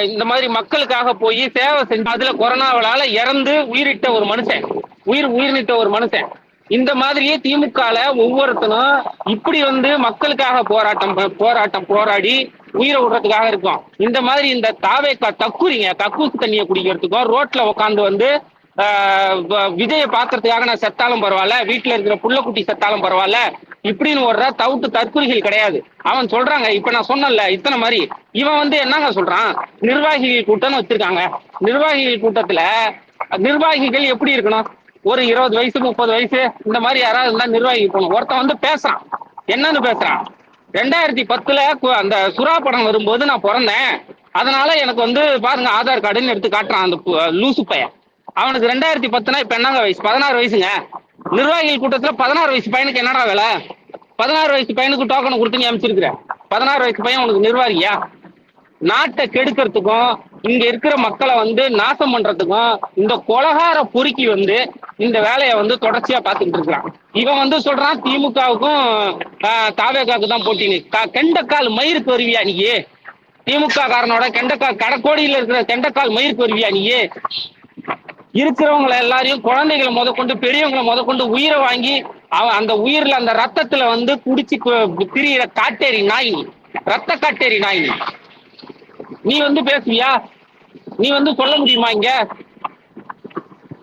இந்த மாதிரி மக்களுக்காக போய் சேவை செஞ்சு அதுல கொரோனாவால இறந்து உயிரிட்ட ஒரு மனுஷன், உயிர்நிட்ட ஒரு மனுஷன். இந்த மாதிரியே திமுகல ஒவ்வொருத்தனும் இப்படி வந்து மக்களுக்காக போராட்டம் போராடி உயிரை விடுறதுக்காக இருக்கும். இந்த மாதிரி இந்த தாவேக்கா தக்குறீங்க, கக்கூசு தண்ணியை குடிக்கிறதுக்கும் ரோட்ல உட்காந்து வந்து விஜயை பாக்குறதுக்காக நான் செத்தாலும் பரவாயில்ல, வீட்டுல இருக்கிற புள்ளக்குட்டி செத்தாலும் பரவாயில்ல இப்படின்னு ஒரு தற்குறிகள் கிடையாது. அவன் சொல்றாங்க, இப்ப நான் சொன்னல இத்தனை மாதிரி இவன் வந்து என்னங்க சொல்றான், நிர்வாகிகள் கூட்டம்னு வச்சிருக்காங்க. நிர்வாகிகள் கூட்டத்துல நிர்வாகிகள் எப்படி இருக்கணும், ஒரு 20 வயசு 30 வயசு இந்த மாதிரி யாராவது இருந்தா நிர்வாகி போகணும். ஒருத்தன் வந்து பேசுறான், என்னன்னு பேசுறான், 2010 அந்த சுறா படம் வரும்போது நான் பிறந்தேன், அதனால எனக்கு வந்து பாருங்க ஆதார் கார்டுன்னு எடுத்து காட்டுறான் அந்த லூசு பையன். அவனுக்கு 2010 இப்ப என்னங்க வயசு? 16 வயசுங்க. நிர்வாகிகள் கூட்டத்துல 16 வயசு பையனுக்கு என்னடா வேலை? 16 வயசு பையனுக்கு டோக்கன் கொடுத்து நீ அமைச்சிருக்கிற. 16 வயசு பையன் உனக்கு நிர்வாகியா? நாட்டை கெடுக்கிறதுக்கும் இங்க இருக்கிற மக்களை வந்து நாசம் பண்றதுக்கும் இந்த கொலகார பொறுக்கி வந்து இந்த வேலையை வந்து தொடர்ச்சியா பார்த்துக்கிட்டு இருக்கிறான். இவன் வந்து சொல்றான் திமுகவுக்கும் தாவேகாவுக்கு தான் போட்டின்னு. கெண்டக்கால் மயிருக்கு வருவியா நீயே? திமுக காரனோட கெண்டக்கால் கடக்கோடியில் இருக்கிற கெண்டக்கால் மயிருக்கு வருவியா நீயே? இருக்கிறவங்களை எல்லாரையும் குழந்தைகளை முதற்கொண்டு பெரியவங்களை முதற்கொண்டு உயிரை வாங்கி அந்த உயிர்ல அந்த ரத்தத்துல வந்து குடிச்சு திரியிற காட்டேரி நாய், ரத்த காட்டேரி நாய். நீ வந்து பேசுவியா? நீ வந்து சொல்ல முடியுமா? இங்க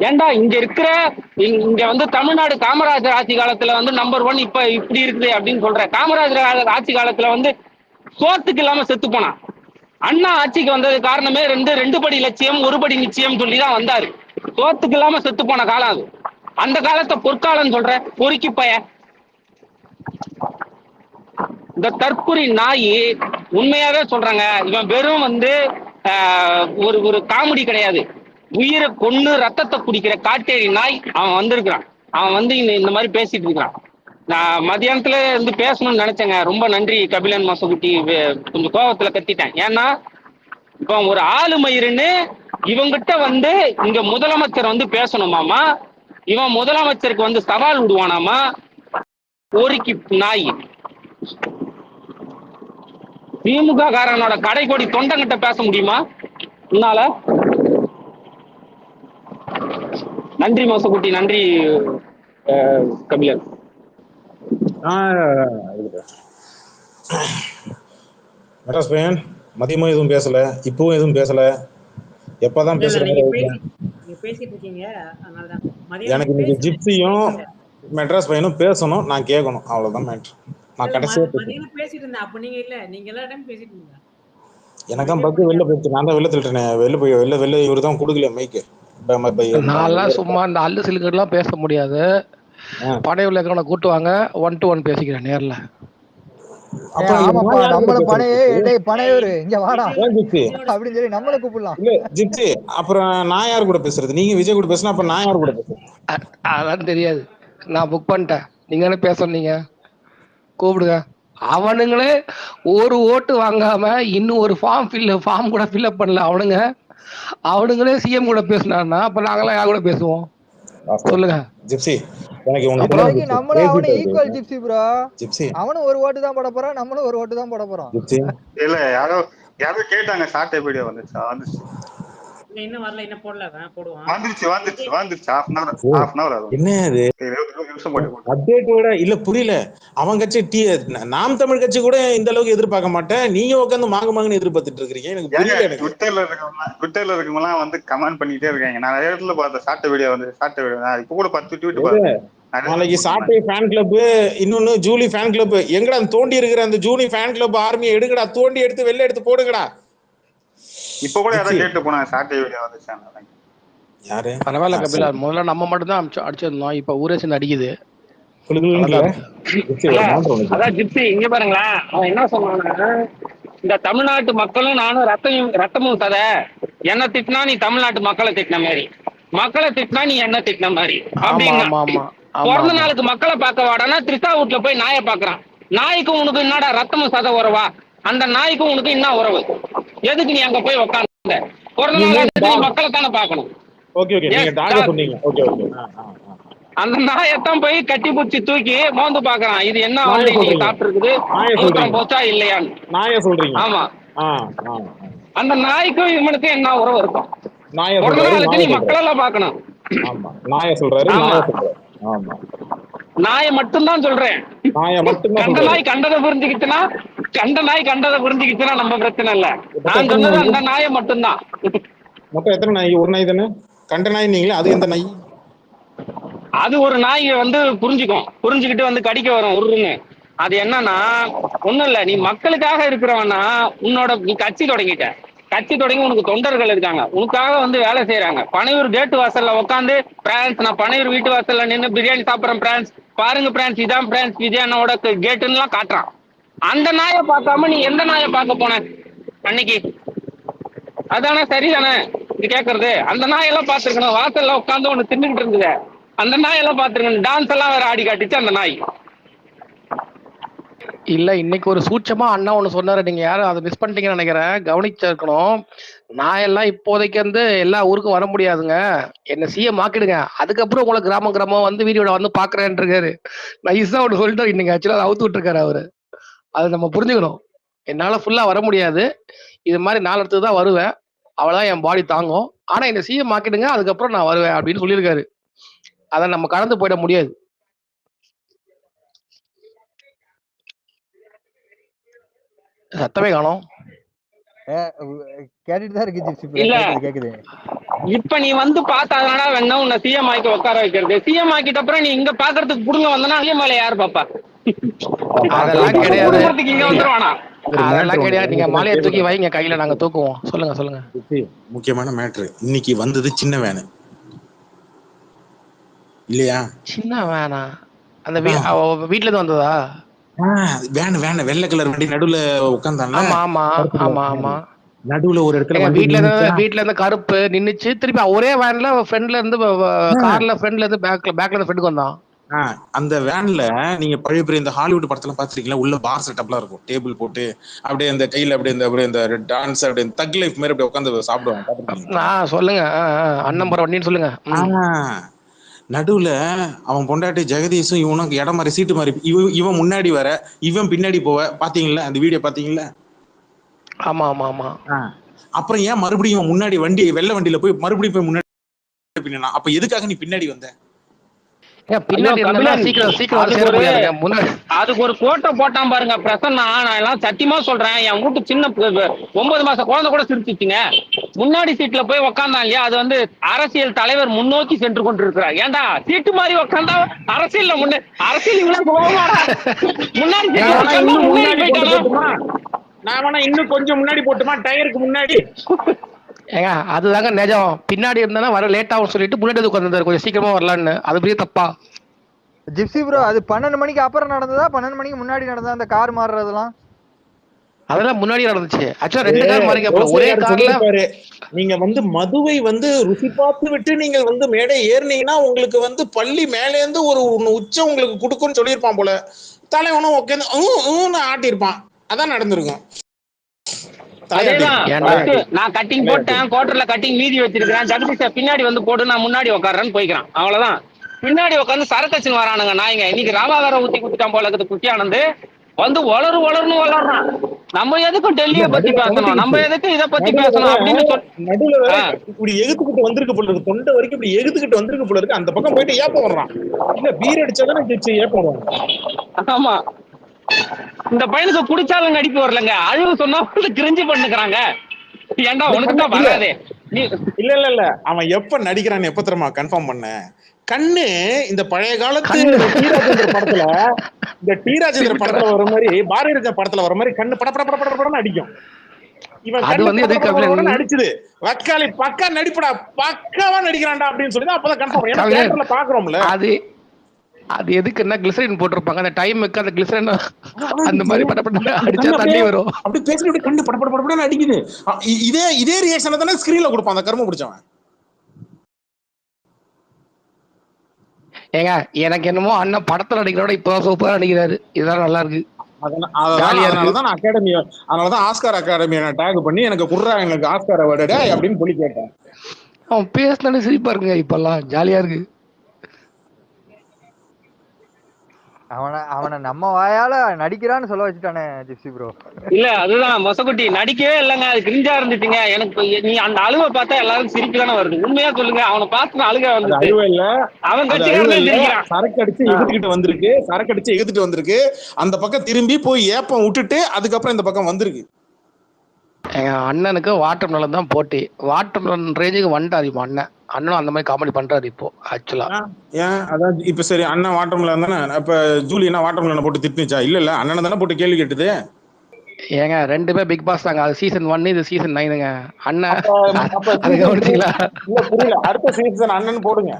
ஏண்டா இங்க இருக்கிற இங்க வந்து தமிழ்நாடு காமராஜர் ஆட்சி காலத்துல வந்து நம்பர் 1 இப்ப இப்படி இருக்குது அப்படின்னு சொல்ற. காமராஜர் ஆட்சி காலத்துல வந்து சோத்துக்கு இல்லாம செத்து போனான். அண்ணா ஆட்சிக்கு வந்தது காரணமே ரெண்டு படி லட்சியம் ஒரு படி நிச்சயம் சொல்லிதான் வந்தாரு. சோத்துக்கு இல்லாம செத்து போன காலம் அது. அந்த காலத்தை பொற்காலம் சொல்ற பொறுக்கி பய. இந்த தற்குறி நாய் உண்மையாவே சொல்றாங்க, இவன் வெறும் வந்து ஒரு காமெடி கிடையாது. உயிரை கொன்னு ரத்தத்தை குடிக்கிற காட்டேரி நாய் அவன் வந்திருக்கிறான். அவன் வந்து இந்த மாதிரி பேசிட்டு இருக்கிறான். நான் மதியானத்துல இருந்து பேசணும்னு நினைச்சேங்க. ரொம்ப நன்றி கபிலன் மாசகுட்டி. கொஞ்சம் கோபத்துல கத்திட்டேன். ஏன்னா இப்போ ஒரு ஆளுமயிருன்னு இவங்கிட்ட வந்து இங்க முதலமைச்சர் வந்து பேசணுமாமா, இவன் முதலமைச்சருக்கு வந்து சவால் விடுவானாமா. ஒருக்கி நாய் திமுக காரனோட கடைக்கோடி தொண்டங்கிட்ட பேச முடியுமா உன்னால? நன்றி மோசக்குட்டி, நன்றி கபிலன். மெட்ராஸ் பையன் மதியமும் எதுவும் பேசல, இப்பவும் எதுவும் பேசல. எப்பதான் பேசுறாங்க? எனக்கு இன்னைக்கு ஜிப்சியும் மெட்ராஸ் பையனும் பேசணும், நான் கேட்கணும், அவ்வளவுதான் மேட்ரு. நான் கடைசியா எனக்கும் பக்கு வெளில போயிடுச்சு, நான் தான் வெளில தள்ளிட்டேன். வெளில இவரு தான் கொடுக்கல மைக்கு. நான்லாம் சும்மா இந்த அல்லு சிலுக்கெல்லாம் பேச முடியாது. பனையூர்ல இருக்கவனை கூட்டுவாங்க, 1 to 1 பேசிக்கிறேன் நேர்ல. ஆமாப்பா, நம்மள பனையூர் இங்க வாடா அப்படின்னு சொல்லி நம்மள கூப்பிடலாம். இல்ல ஜிப்சி, அப்புறம் நான் யார் கூட பேசுறது? நீங்க விஜய் கூட பேசினா அப்ப நான் யார் கூட பேசுறது? அதான் தெரியாது, நான் புக் பண்ணிட்டேன். நீங்க என்ன பேச சொன்னீங்க? கூப்பிடுங்க. அவனுங்களே ஒரு ஓட்டு வாங்காம இன்னும் ஒரு ஃபார்ம் கூட ஃபில்அப் பண்ணல அவனுங்களே சிஎம் கூட பேசினான்னா அப்ப நாங்களாம் யார் கூட பேசுவோம் சொல்லுங்க ஜிப்சி. நம்மளும் அவனு ஈக்குவல் ஜிப்சி ப்ரோ. அவனும் ஒரு ஓட்டு தான் போட போறான், நம்மளும் ஒரு ஓட்டு தான் போட போறோம். இல்ல யாரோ கேட்டாங்க, சாட்டை வீடியோ வந்துச்சா? இன்னும் வரல, இன்னும் போடல, போடுவான். வந்துருச்சு half an hour ஆகும். என்ன இது அப்டேட்டோட? இல்ல புரியல. அவன் கட்சி நாம் தமிழ் கட்சி கூட இந்த அளவுக்கு எதிர்பார்க்க மாட்டேன், நீங்க உட்காந்து மாங்கன்னு எதிர்பார்த்துட்டு இருக்கீங்க. எனக்கு புரியல. ட்விட்டர்ல இருக்கவங்கலாம் வந்து கமெண்ட் பண்ணிட்டே இருக்காங்க. நான் நிறைய இடத்துல பார்த்த சாட்டை வீடியோ வந்து இப்ப கூட 10 ட்வீட் பார்த்தேன். நாளைக்கு சாட்டை ஃபேன் கிளப், இன்னொன்னு ஜூலி ஃபேன் கிளப். எங்கடா தோண்டி இருக்கிற அந்த ஜூலி ஃபேன் கிளப் ஆர்மியை எடுங்கடா, தோண்டி எடுத்து வெளில எடுத்து போடுங்கடா. இப்ப கூட யாராவது கேட்டு போனாங்க சாட்டை வீடியோ வந்துச்சாங்க. யாரு? பரவாயில்ல கபிலா, முதல்ல நம்ம மட்டும் தான் அடிச்சிருந்தோம், இப்ப ஊரே சேர்ந்து அடிக்குது. அதான் ஜிப்சி, இங்க பாருங்களேன், அவன் என்ன சொன்னான்னா, இந்த தமிழ்நாட்டு மக்களும் நானும் ரத்தமும் சத, என்ன திட்டினா நீ தமிழ்நாட்டு மக்களை திட்டின மாதிரி, மக்களை திட்டினா நீ என்ன திட்டின மாதிரி அப்படின்னா. பிறந்த நாளுக்கு மக்களை பார்க்க வாடானா திரிசா வீட்டுல போய் நாயை பாக்குறான். நாய்க்கும் உனக்கு என்னடா ரத்தமும் சத உறவா? அந்த நாய்க்கும் உனக்கு என்ன உறவு? எதுக்கு நீ அங்க போய் உட்கார்ந்த? பிறந்த நாள் மக்களை தானே பாக்கணும். அந்த நாயத்தான் போய் கட்டி பூச்சி தூக்கி மோந்து பாக்குறான், இது என்ன வந்து நீங்க சாப்பிட்டு இருக்குது, போச்சா இல்லையான்னு. நாய சொல்றீங்க? ஆமா. அந்த நாய்க்கும் இவனுக்கும் என்ன உறவு இருக்கும்? பிறந்த நாளுக்கு நீ மக்கள் எல்லாம் பாக்கணும். நாய சொல்றாரு. நாயை மட்டும்தான் சொல்றேன். கண்ட நாய் கண்டதை புரிஞ்சுக்கிச்சுன்னா நம்ம பிரச்சனை இல்ல. நான் சொன்னது அந்த நாயை மட்டும்தான். மொத்தம் எத்தனை நாய்? ஒரு நாய் தானே கண்ட நாய் நீங்களே? அது எந்த நாய்? அது ஒரு நாய் வந்து புரிஞ்சுக்கிட்டு வந்து கடிக்க வரும் உருன்னு. அது என்னன்னா ஒண்ணும் இல்ல, நீ மக்களுக்காக இருக்கிறவனா, நீ கட்சி தொடங்கி உனக்கு தொண்டர்கள் இருக்காங்க, உனக்காக வந்து வேலை செய்யறாங்க. பனையூர் கேட்டு வாசல்ல உட்காந்து, பிரான்ஸ் நான் பனையூர் வீட்டு வாசல்ல நின்று பிரியாணி சாப்பிட்றேன் பிரான்ஸ், பாருங்க பிரான்ஸ், இதான் பிரான்ஸ் விஜய் அண்ணாவோட கேட்டுன்னு எல்லாம் காட்டுறான். அந்த நாயை பார்க்காம நீ எந்த நாயை பார்க்க போன அன்னைக்கு? அதானே சரிதானே இது கேட்கறது? அந்த நாயெல்லாம் பார்த்துருக்கணும், வாசல்ல உட்காந்து ஒண்ணு தின்னுக்கிட்டு இருந்தது, அந்த நாயெல்லாம் பார்த்துருக்கணும். டான்ஸ் எல்லாம் வேற ஆடி காட்டிச்சு அந்த நாய். இல்ல, இன்னைக்கு ஒரு சூட்சமா அண்ணா ஒண்ணு சொன்னாரு, நீங்க யாரும் அதை மிஸ் பண்ணிட்டீங்கன்னு நினைக்கிறேன், கவனிச்சிருக்கணும். நாயெல்லாம் இப்போதைக்கு வந்து எல்லா ஊருக்கும் வர முடியாதுங்க, என்ன சிஎம் ஆக்கிடுங்க, அதுக்கப்புறம் உங்களை கிராமம் வந்து வீடியோட வந்து பாக்குறேன் இருக்காரு. நைஸா ஒன்று சொல்லிட்டு இன்னைக்கு ஆக்சுவலா அதை அவுத்து விட்டுருக்காரு அவரு. அதை நம்ம புரிஞ்சுக்கணும். என்னால ஃபுல்லா வர முடியாது, இது மாதிரி நாளத்துக்கு தான் வருவேன், அவ்வளவுதான் என் பாடி தாங்கும், ஆனா என்ன சிஎம் ஆக்கிடுங்க, அதுக்கப்புறம் நான் வருவேன் அப்படின்னு சொல்லியிருக்காரு. அதை நம்ம கடந்து போயிட முடியாது. சத்தமே காணோம். கேட்டுட்டுதான் இருக்கு. கேக்குது. இப்ப நீ வந்து பாத்தாதா வேணா உன்னை சிஎம் ஆக்கி உட்கார வைக்கிறது. சிஎம் ஆக்கிட்ட அப்புறம் நீ இங்க பாக்குறதுக்கு புடுங்க வந்தனா மேல யாரு பாப்பா? அதெல்லாம் கிடையாது, இங்க வந்துருவானா? அதெல்லாம் கிடையாது. நீங்க மாலையை தூக்கி வைங்க கையில, நாங்க தூக்குவோம். சொல்லுங்க. முக்கியமான மேட்ரு, இன்னைக்கு வந்தது சின்ன வேனு இல்லையா? சின்ன வேனா? அந்த வீட்ல இருந்து வந்ததா? வேன் வெள்ளை கலர் வண்டி நடுவுல உட்கார்ந்தாங்க. ஆமா. நடுவுல ஒரு இடத்துல வீட்ல இருந்து கருப்பு நின்னுச்சு, திருப்பி ஒரே வேன்ல ஃப்ரண்ட்ல இருந்து கார்ல ஃப்ரண்ட்ல இருந்து பேக்ல இருந்து ஃப்ரெண்டுக்கு வந்தான். அந்த வேன்ல நீங்க பழைய பெரிய இந்த ஹாலிவுட் படத்துல பாத்துருக்கீங்களா, உள்ள பார் செட்டப்லாம் இருக்கும், டேபிள் போட்டு அப்படியே அந்த கையில அப்படியே இந்த டான்ஸ் அப்படியே தக் லைஃப் மாதிரி அப்படியே உட்காந்து சாப்பிடுவாங்க, பாத்துருக்கீங்களா? சொல்லுங்க. அண்ணன் போற வண்டின்னு சொல்லுங்க. நடுவுல அவன் பொண்டாட்டி ஜெகதீஷும் இவனும் இடம் மாதிரி சீட்டு மாதிரி, இவன் முன்னாடி வர இவன் பின்னாடி போவ, பாத்தீங்களா அந்த வீடியோ பாத்தீங்களா? ஆமா ஆமா ஆமா. அப்புறம் ஏன் மறுபடியும் முன்னாடி வண்டி வெள்ளை வண்டியில போய் மறுபடியும் போய் முன்னாடி பின்னா? அப்ப எதுக்காக நீ பின்னாடி வந்த? அதுக்கு ஒரு கோட்டை போட்டான் பாருங்க பிரசன்னா. நான் எல்லாம் சத்தியமா சொல்றேன், என் வீட்டு சின்ன 9 மாச குழந்தை கூட சிரிச்சுச்சுங்க. முன்னாடி சீட்ல போய் உக்காந்தான் இல்லையா, அது வந்து அரசியல் தலைவர் முன்னோக்கி சென்று கொண்டிருக்கிறார். ஏன்டா சீட்டு மாதிரி உக்காந்தா அரசியல் அரசியல் இவ்வளவு முன்னாடி போயிட்டானா? நான் வேணா இன்னும் கொஞ்சம் முன்னாடி போட்டுமா, டயருக்கு முன்னாடி. ஏங்க அதுதாங்க நிஜம். பின்னாடி இருந்தா வர லேட் ஆகும் சொல்லிட்டு முன்னாடி உட்கார்ந்தாரு, கொஞ்சம் சீக்கிரமா வரலான்னு. அது பெரிய தப்பா? ஜிப்சி ப்ரோ, அது 12 மணிக்கு அப்புறம் நடந்ததா 12 மணிக்கு முன்னாடி நடந்ததா அந்த கார் மாறுறதுலாம்? அதெல்லாம் முன்னாடி நடந்துச்சு. ஆக்சுவலா 2 கார் மாறிக்க, ஒரே கார்ல நீங்க வந்து மதுவை வந்து ருசி பார்த்து விட்டு நீங்க வந்து மேடை ஏறினீங்கன்னா உங்களுக்கு வந்து பள்ளி மேலே இருந்து ஒரு உச்சம் உங்களுக்கு கொடுக்கும்னு சொல்லியிருப்பான் போல. தலைவனும் உட்காந்து ஆட்டி இருப்பான். அதான் நடந்திருக்கும். நான் கட்டிங் போட்டேன், குவார்டர்ல கட்டிங் மீதி வச்சிருக்கேன், ஜெகதீஷ் பின்னாடி வந்து போட்டு நான் முன்னாடி உட்கார்றேன்னு போய்க்கிறான். அவ்வளவுதான். பின்னாடி உட்காந்து சரக்கச்சுன்னு வரானுங்க நாய்ங்க. இன்னைக்கு ராமாவரம் ஊத்தி குடுத்துட்டான் போல இருக்குது குட்டியானந்து. வந்து வளருன்னு வளர்றான். நம்ம எதுக்கும் டெல்லியை பத்தி பேசணும், நம்ம எதுக்கும் இதை பத்தி பேசணும் அப்படின்னு நடுவுல இப்படி எகுத்துக்கிட்டு வந்திருக்கு போல இருக்கு, தொண்டை வரைக்கும் இப்படி எகுத்துக்கிட்டு வந்திருக்கு போல இருக்கு. அந்த பக்கம் போயிட்டு ஏப்பம் வர்றான். இல்ல பீர் அடிச்சாதானே ஏப்பம் வருவாங்க. ஆமா, இந்த பையனுக்கு குடிச்சாலும் நடிப்பு வரலங்க, அழுவு சொன்னா கிரிஞ்சு பண்ணுக்கிறாங்க. ஏன்டா உனக்கு தான் வராதே. இல்ல அவன் எப்ப நடிக்கிறான்னு எப்ப தெரியுமா கன்ஃபார்ம் பண்ண? கண்ணு இந்த பழைய காலத்து டி ராஜேந்திர படத்துல வர மாதிரி, பாரதி ராஜா படத்துல வர மாதிரி கண்ணு படப்படன்னு அடிக்கும். இவன் அடிச்சது வக்காலி பக்கா நடிப்படா, பக்காவா நடிக்கிறான்டா அப்படின்னு சொல்லி அப்பதான் கன்ஃபார்ம் பாக்குறோம்ல. அது எதுக்குன்னா கிளிசரின் போட்டிருப்பாங்க, அந்த டைமுக்கு அந்த கிளிசரின் அந்த மாதிரி படப்பட அடிச்சா தண்ணி வரும். அப்படி பேசிட்டு கண்ணு படப்படன்னு அடிக்குது. இதே ரியாக்ஷனை தானே ஸ்கிரீன்ல கொடுப்பான் அந்த கர்ம பிடிச்சவன். ஏங்க எனக்கு என்னமோ அண்ணன் படத்துல நடிக்கிறோட இப்பதான் சூப்பரா நடிக்கிறாரு. இதுதான் நல்லா இருக்கு. அதனாலதான் ஆஸ்கார் அகாடமியை நான் டேக் பண்ணி எனக்கு குர்ரா எனக்கு ஆஸ்கார் அவார்டு அப்படின்னு சொல்லி கேட்டேன். அவன் பேசினாலே சிரிப்பா இருக்குங்க, இப்பெல்லாம் ஜாலியா இருக்கு. அவனை நம்ம வாயால நடிக்கிறான்னு சொல்ல வச்சுட்டானே ஜிப்சி ப்ரோ. இல்ல அதுதான் மொசக்குட்டி நடிக்கவே இல்லைங்க, அது கிரிஞ்சா இருந்துச்சுங்க. எனக்கு நீ அந்த அழுவை பார்த்தா எல்லாரும் சிரிப்பு தானே வருது. உண்மையா சொல்லுங்க, அவனை பார்த்து அழுக வந்து அழுவ இல்ல, அவன் கட்சிக்காரன் சரக்கு அடிச்சு எகுத்துட்டு வந்திருக்கு. அந்த பக்கம் திரும்பி போய் ஏப்பம் விட்டுட்டு அதுக்கப்புறம் இந்த பக்கம் வந்திருக்கு. எங்க அண்ணனுக்கு வாட்டர் மெலன் தான் போட்டி. வாட்டர் மெலன் ரேஞ்சுக்கு வந்துட்டாரு இப்போ அண்ணனும் அந்த மாதிரி காமெடி பண்றாரு இப்போ. ஆக்சுவலா ஏன் அதான் இப்ப சரி, அண்ணன் வாட்டர் மெலன் தானே, இப்ப ஜூலியனா வாட்டர் மெலனை போட்டு திட்டுச்சா? இல்ல அண்ணனை தானே போட்டு கேள்வி கேட்டுது. ஏங்க 2 பேர் பிக் பாஸ் தாங்க. அது சீசன் 1, இது சீசன் 9ங்க. அண்ணன் அது கவனிச்சீங்களா? புரியல, அடுத்த சீசன் அண்ணன் போடுங்க.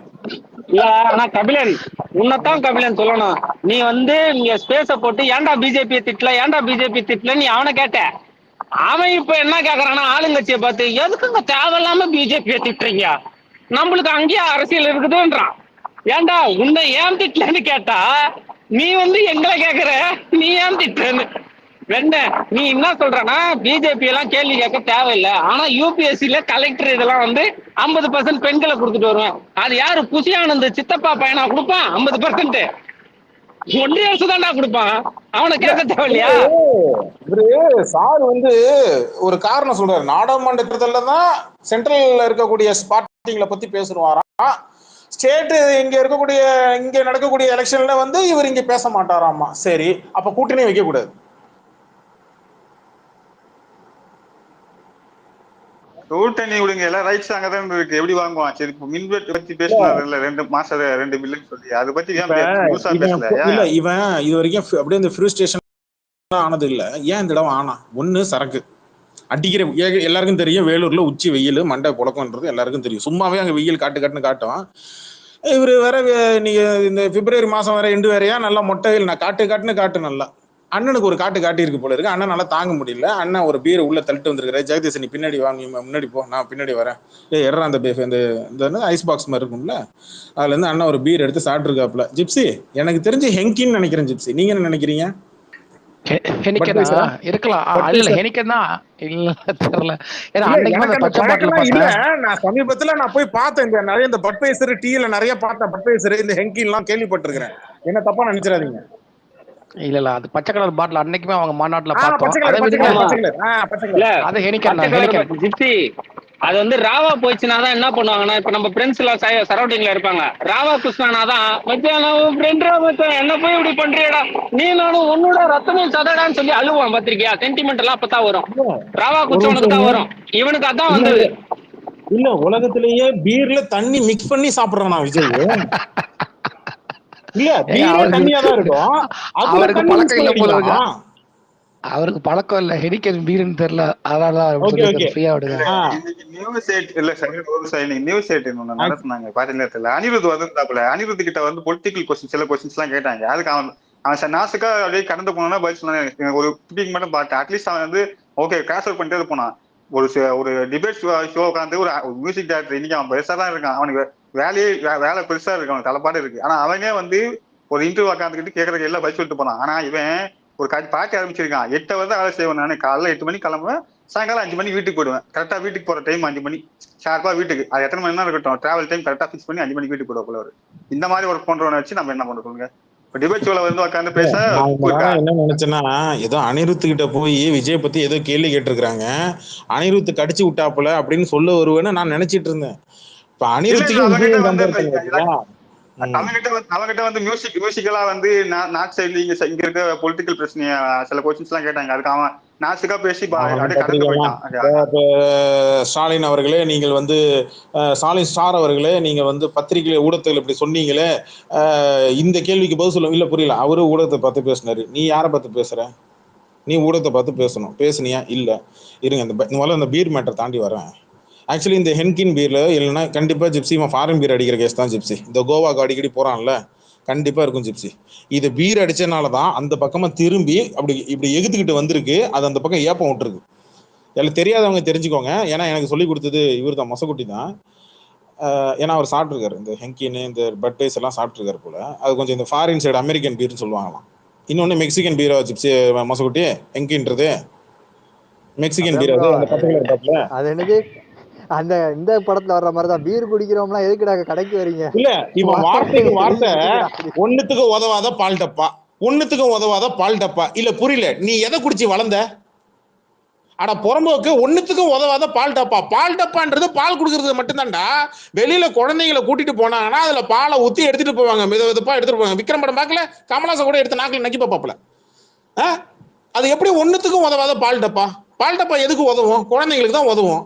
இல்ல ஆனா கபிலன் உன்னதான் கபிலன் சொல்லணும். நீ வந்து இங்க ஸ்பேஸ போட்டு ஏன்டா பிஜேபி திட்டல நீ அவனை கேட்ட. அவன் இப்ப என்ன கேக்குறான்னா ஆளுங்கட்சியை பார்த்து எதுக்குங்க தேவையில்லாம பிஜேபியை திட்டுறீங்க, நம்மளுக்கு அங்கேயே அரசியல் இருக்குதுன்றான். ஏன்டா உன்னை ஏன் திட்டலன்னு கேட்டா நீ வந்து எங்களை கேக்குற, நீ ஏன் திட்டுறன்னு. நீ என்ன சொல்றனா பிஜேபி எல்லாம் கேள்வி கேட்க தேவையில்லை, ஆனா யூபிஎஸ்சில கலெக்டர் இதெல்லாம் வந்து 50% பெண்களை கொடுத்துட்டு வருவேன். அது யாரு புசியானந்த் சித்தப்பா பையனா கொடுப்பான் 50%? ஒன்றிய அரசு தான்டா கொடுப்பான், அவனை கேட்க தேவையில்லையா? இவரு சார் வந்து ஒரு காரணம் சொல்றாரு, நாடாளுமன்ற தேர்தல்ல தான் சென்ட்ரல்ல இருக்கக்கூடிய ஸ்பாட்டிங்களை பத்தி பேசுவாராம், ஸ்டேட் இங்க நடக்கக்கூடிய எலெக்ஷன்ல வந்து இவர் இங்க பேச மாட்டாராமா. சரி, அப்ப கூட்டணி வைக்க கூடாது. கூட்டணி விடுங்க, எல்லாம் ரைட்ஸ் அங்கதான் இருக்கு, எப்படி வாங்குவான்? சரி, இப்ப மின்வெட்டு பத்தி பேசினார்ல 2 மாசம் 2 பில்லுன்னு சொல்லி, அதை பத்தி இல்ல இவன் இது வரைக்கும் அப்படியே இந்த ஃப்ரூ ஸ்டேஷன் ஆனது இல்ல. ஏன் இந்த இடம் ஆனா? ஒண்ணு சரக்கு அடிக்கிற எல்லாருக்கும் தெரியும், வேலூர்ல உச்சி வெயில் மண்டை புழக்கம்ன்றது எல்லாருக்கும் தெரியும். சும்மாவே அங்க வெயில் காட்டுன்னு காட்டும். இவரு வேற நீங்க இந்த பிப்ரவரி மாசம் வர எண்டு வேறையா நல்லா மொட்டை வெயில் நான் காட்டு நல்லா. அண்ணனுக்கு ஒரு காட்டி இருக்கு போல இருக்கு. அண்ணனால தாங்க முடியல. அண்ணன் ஒரு பீரை உள்ள தள்ளிட்டு வந்திருக்காரு. ஜெகதீஷ் நீ பின்னாடி வாங்கி முன்னாடி போ, நான் பின்னாடி வரேன். எறா அந்த இந்த ஐஸ் பாக்ஸ் மாதிரி இருக்கும்ல, அதுல இருந்து அண்ணன் ஒரு பீர் எடுத்து சாப்பிட்டுருக்காப்புல. ஜிப்சி எனக்கு தெரிஞ்சு ஹெங்கின்னு நினைக்கிறேன். ஜிப்சி நீங்க என்ன நினைக்கிறீங்க? இருக்கலாம். நான் சமீபத்துல நான் போய் பார்த்தேன். இந்த நிறைய இந்த பட்வைசர் டீல நிறைய பார்த்தேன். பட்வைசர் இந்த ஹெங்கின் எல்லாம் கேள்விப்பட்டிருக்கிறேன். என்ன தப்பா நினைச்சிடாதீங்க. இல்ல அது பச்சை கலர் பாட்டில் அன்னைக்குமே அவங்க மாநாட்டுல பார்த்தோம். ஜிப்சி அது வந்து ராவா போயிடுச்சுன்னா தான் என்ன பண்ணுவாங்கன்னா, இப்ப நம்ம ஃப்ரெண்ட்ஸ் எல்லாம் சரௌண்டிங்ல இருப்பாங்க. ராவா குஸ்னாதான் மச்சான் ஃப்ரெண்ட் மச்சான் என்ன போய் இப்படி பண்றியடா, நீ நானும் உன்னோட ரத்தமே சதடான்னு சொல்லி அழுவான். பாத்திருக்கியா? சென்டிமெண்ட் எல்லாம் அப்பதான் வரும். ராவா குச்சவனுக்கு தான் வரும். இவனுக்கு அதான் வந்தது. இல்ல உலகத்திலேயே பீர்ல தண்ணி மிக்ஸ் பண்ணி சாப்பிடுறானா விஜய்? இல்ல பீர் தண்ணியாதான் இருக்கும். அவருக்கு பழக்கம் இல்ல போல இருக்கு. அவருக்கு பழக்கம் இல்ல, ஹெனிக்கன் பீர்னு தெரியல, அதனாலதான் ஃப்ரீயா விடுங்க. நியூஸ் எயிட் நடத்தினாங்க பாத்தீங்களா? அனிருத் வந்திருந்தாப்புல. அனிருத் கிட்ட வந்து பொலிட்டிக்கல் கொஸ்டின் சில கொஸ்டின்ஸ் எல்லாம் கேட்டாங்க. அதுக்கு அவன் நாசுக்கா அப்படியே கடந்து போனா பதில் சொன்னாங்க. ஒரு பிடிங் மட்டும் பார்த்தேன். அட்லீஸ்ட் அவன் வந்து ஓகே கேஷுவல் பண்ணிட்டே போனான். ஒரு டிபேட் ஷோ உட்காந்து ஒரு மியூசிக் டைரக்டர், இன்னைக்கு அவன் பெருசா தான் இருக்கான். அவனுக்கு வேலை பெருசா இருக்கு, அவனுக்கு தலைப்பாடு இருக்கு. ஆனா அவனே வந்து ஒரு இன்டர்வியூ உட்காந்துக்கிட்டு கேட்கறதுக்கு எல்லாம் பதில் சொல்லிட்டு போனான். ஆனா இவன் ஒரு பார்ட்டி ஆரம்பிச்சிருக்கான். 8 தான் வேலை செய்வேன். நான் காலைல 8 மணிக்கு கிளம்புவேன், சாயங்காலம் 5 மணிக்கு வீட்டுக்கு போயிடுவேன். கரெக்டா வீட்டுக்கு போற டைம் 5 மணி ஷார்ப்பா வீட்டுக்கு. அது எத்தனை மணி நேரம் இருக்கட்டும், டிராவல் டைம் கரெக்டா ஃபிக்ஸ் பண்ணி 5 மணிக்கு வீட்டுக்கு போடுவாங்க. இந்த மாதிரி ஒர்க் பண்றவனை வச்சு நம்ம என்ன பண்றோங்க? டிபேட் ஷோல வந்து உட்காந்து பேச என்ன நினைச்சேன்னா, ஏதோ அனிருத் கிட்ட போய் விஜய் பத்தி ஏதோ கேள்வி கேட்டிருக்காங்க, அனிருத் கடிச்சு விட்டாப்புல அப்படின்னு சொல்ல வருவேன்னு நான் நினைச்சிட்டு இருந்தேன். இப்ப அனிருத்துக்கு அவங்கிட்ட வந்து மியூசிக்கலா வந்து நாட் சைட்ல இங்க இருக்க பொலிட்டிக்கல் பிரச்சனைய சில கொஸ்டின்ஸ் எல்லாம் கேட்டாங்க. அதுக்கு அவன் நாசுக்கா பேசி கடந்து போயிட்டான். ஸ்டாலின் அவர்களே, நீங்கள் வந்து ஸ்டாலின் ஸ்டார் அவர்களே, நீங்க வந்து பத்திரிகை ஊடகத்தில் இப்படி சொன்னீங்களே, இந்த கேள்விக்கு பதில் சொல்ல இல்ல புரியல. அவரு ஊடகத்தை பார்த்து பேசினாரு. நீ யாரை பார்த்து பேசுற? நீ ஊடகத்தை பார்த்து பேசணும். பேசுனியா? இல்ல. இருங்க முதல்ல இந்த பீர் மேட்டர் தாண்டி வரேன். ஆக்சுவலி இந்த ஹென்கின் பீர்ல இல்லைன்னா கண்டிப்பா ஜிப்சி ஃபாரின் பீர் அடிக்கிற கேஸ் தான் ஜிப்சி. இந்த கோவாக்கு அடிக்கடி போறான்ல, கண்டிப்பா இருக்கும் ஜிப்சி. இது பீர் அடிச்சனாலதான் அந்த பக்கமா திரும்பி இப்படி எகுத்துக்கிட்டு வந்திருக்கு. அது அந்த பக்கம் ஏப்பம் விட்டுருக்கு. எல்லாம் தெரியாதவங்க தெரிஞ்சுக்கோங்க. ஏன்னா எனக்கு சொல்லி கொடுத்தது இவர் தான், மொசக்குட்டி தான். ஏன்னா அவர் சாப்பிட்டுருக்காரு இந்த ஹென்கின், இந்த பட்வைஸ் எல்லாம் சாப்பிட்டுருக்காரு போல. அது கொஞ்சம் இந்த ஃபாரின் சைடு அமெரிக்கன் பீர்னு சொல்லுவாங்களாம். இன்னொன்னு மெக்சிகன் பீரா ஜிப்சி மொசக்குட்டி. ஹென்கின்றது மெக்சிகன் பீர். அது என்னது அந்த இந்த படத்துல வர்ற மாதிரிதான் பீர் குடிக்கிறோம்லாம் எதுக்குடா கடைக்கு வரீங்க? இல்ல இவன் வார்த்தைக்கு வார்த்தை ஒண்ணுத்துக்கு உதவாத பால் டப்பா, ஒண்ணுத்துக்கும் உதவாத பால் டப்பா. இல்ல புரியல, நீ எதை குடிச்சு வளர்ந்த? ஆனா புறம்போக்கு ஒண்ணுத்துக்கும் உதவாத பால் டப்பா. பால் டப்பான்றது பால் குடுக்கறது மட்டும்தான்டா. வெளியில குழந்தைங்களை கூட்டிட்டு போனாங்கன்னா அதுல பாலை ஊத்தி எடுத்துட்டு போவாங்க, விதப்பா எடுத்துட்டு போவாங்க. விக்ரம் படம் பார்க்கல, கமலாசன் கூட எடுத்து நாக்கில் நக்கி பாப்பாப்ல. அது எப்படி ஒண்ணுத்துக்கும் உதவாத பால் டப்பா? பால் டப்பா எதுக்கு உதவும்? குழந்தைங்களுக்கு தான் உதவும்.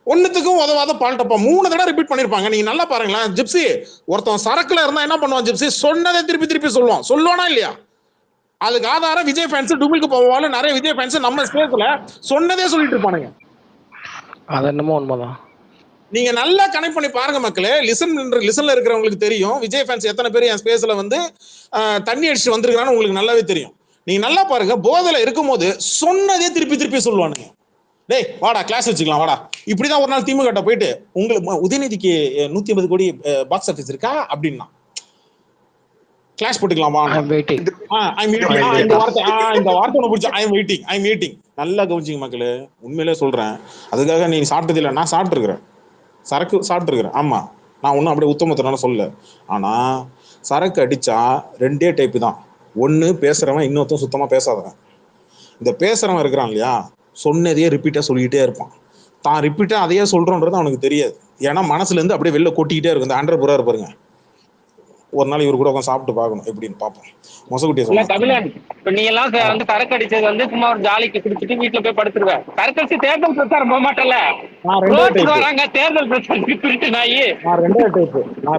ஒன்னுத்துக்கும் உதவாத பால் டப்பா 3 தடவை ரிப்பீட் பண்ணிருப்பாங்க. நீங்க நல்லா பாருங்களேன் ஜிப்சி. ஒருத்தன் சரக்குல இருந்தா என்ன பண்ணுவான் ஜிப்சி? சொன்னதை திருப்பி சொல்லுவானா இல்லையா? அதுக்கு ஆதாரம் விஜய் ஃபேன்ஸ் டுமிலுக்கு போவாலும் நிறைய விஜய் ஃபேன்ஸ் நம்ம ஸ்பேஸ்ல சொன்னதே சொல்லிட்டு இருப்பானுங்க. அது என்னமோ உண்மைதான். நீங்க நல்லா கனெக்ட் பண்ணி பாருங்க மக்களே. லிசன்ல இருக்கிறவங்களுக்கு தெரியும் விஜய் ஃபேன்ஸ் எத்தனை பேர் என் ஸ்பேஸ்ல வந்து தண்ணி அடிச்சு வந்திருக்கான்னு உங்களுக்கு நல்லாவே தெரியும். நீங்க நல்லா பாருங்க, போதையில இருக்கும் போது சொன்னதே திருப்பி சொல்லுவானுங்க. டேய் வாடா கிளாஸ் வச்சுக்கலாம் வாடா. இப்படிதான் ஒரு நாள் திமுக போயிட்டு உங்களுக்கு உதயநிதிக்கு 150 கோடி பாக்ஸ் ஆஃபீஸ் இருக்கா அப்படின்னா கிளாஸ் போட்டுக்கலாமா? இந்த வார்த்தை ஒண்ணு பிடிச்சா ஐ எம் வெயிட்டிங். நல்லா கவனிச்சிங்க மக்களே, உண்மையிலே சொல்றேன். அதுக்காக நீ சாப்பிட்டது இல்லை, நான் சாப்பிட்டுருக்கிறேன். சரக்கு சாப்பிட்டுருக்கிறேன். ஆமா, நான் ஒன்றும் அப்படியே உத்தமத்தினால சொல்ல. ஆனா சரக்கு அடிச்சா 2 டைப்பு தான். ஒன்னு பேசுறவன், இன்னொருத்தன் சுத்தமா பேசாதவன். இந்த பேசுறவன் இருக்கிறான் இல்லையா, சொன்னதையே ரிப்பீட்டா சொல்லிக்கிட்டே இருப்பான். தான் ரிப்பீட்டா அதையே சொல்றோன்றது அவனுக்கு தெரியாது. ஏன்னா மனசுல இருந்து அப்படியே வெளில கொட்டிக்கிட்டே இருக்கும். இந்த 100 புறா இருப்பாருங்க. ஒரு நாள் இவர் கூட உட்காந்து சாப்பிட்டு பார்க்கணும் எப்படின்னு பார்ப்போம். மொசக்குட்டியை தமிழன் இப்ப நீ எல்லாம் வந்து சரக்கு அடிச்சது வந்து சும்மா ஒரு ஜாலிக்கு குடிச்சிட்டு வீட்டுல போய் படுத்துருவேன். சரக்கு அடிச்சு தேர்தல் பிரச்சாரம் போக மாட்டேன்ல, வராங்க தேர்தல் பிரச்சாரத்துக்கு திருட்டு நாயி. நான்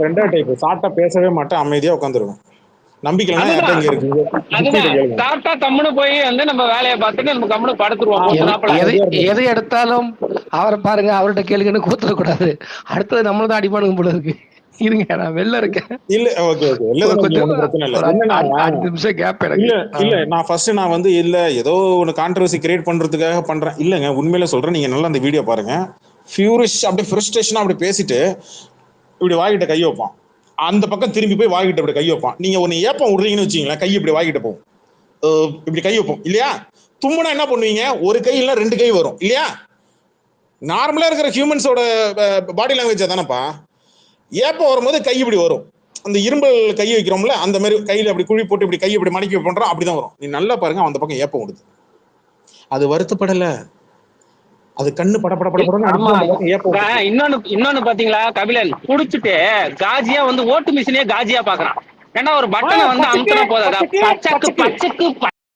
ரெண்டே டைப். சாப்பிட்டா பேசவே மாட்டேன், அமைதியா உட்காந்துருவேன். நம்பிக்கை சாப்பிட்டா கம்முனு போய் வந்து நம்ம வேலையை பார்த்துட்டு நம்ம கம்முனு படுத்துருவோம். எது எடுத்தாலும் அவரை பாருங்க, அவர்கிட்ட கேளுங்கன்னு கூத்துடக்கூடாது. அடுத்தது நம்மளதான் அடிப்பானுங்க போல இருக்கு. இருங்க நான் வெளில இருக்கேன். இல்ல ஓகே இல்ல கொஞ்சம் ஒன்றும் பிரச்சனை இல்லை. ஒரு என்னன்னா 5 நிமிஷம் கேப் எனக்கு. இல்ல நான் ஃபர்ஸ்ட் நான் வந்து இல்ல ஏதோ ஒன்று கான்ட்ரவர்சி கிரியேட் பண்றதுக்காக பண்றேன் இல்லைங்க. உண்மையில சொல்றேன், நீங்க நல்லா அந்த வீடியோ பாருங்க. ஃபியூரிஷ் அப்படியே ஃப்ரஸ்ட்ரேஷனா அப்படி பேசிட்டு இப்படி வாய்கிட்ட கை வைப்பான், அந்த பக்கம் திரும்பி போய் வாய்கிட்ட இப்படி கை வைப்பான். நீங்க ஒன்னு ஏப்பம் விடுறீங்கன்னு வச்சுங்களேன், கை இப்படி வாய்கிட்ட போகும், இப்படி கை வைப்போம் இல்லையா? தும்முனா என்ன பண்ணுவீங்க, ஒரு கை இல்ல 2 கை வரும் இல்லையா? நார்மலா இருக்கிற ஹியூமன்ஸோட பாடி லாங்குவேஜ் தானப்பா. ஏப்பம் வரும்போது கை இப்படி வரும், அந்த இரும்பல் கை வைக்கிறோம்ல அந்த மாதிரி கையில அப்படி குழி போட்டு இப்படி கை இப்படி மடக்கி பண்றோம், அப்படிதான் வரும். நீ நல்லா பாருங்க, அந்த பக்கம் ஏப்பம் விடுது, அது வருத்தப்படல, அது கண்ணு இன்னொன்னு பாத்தீங்களா, கபிலன் குடிச்சிட்டு காஜியா வந்து ஓட்டு மிஷினே காஜியா பாக்குறான். ஏன்னா ஒரு பட்டனை வந்து அமுத்தினா போதாதா, பச்சைக்கு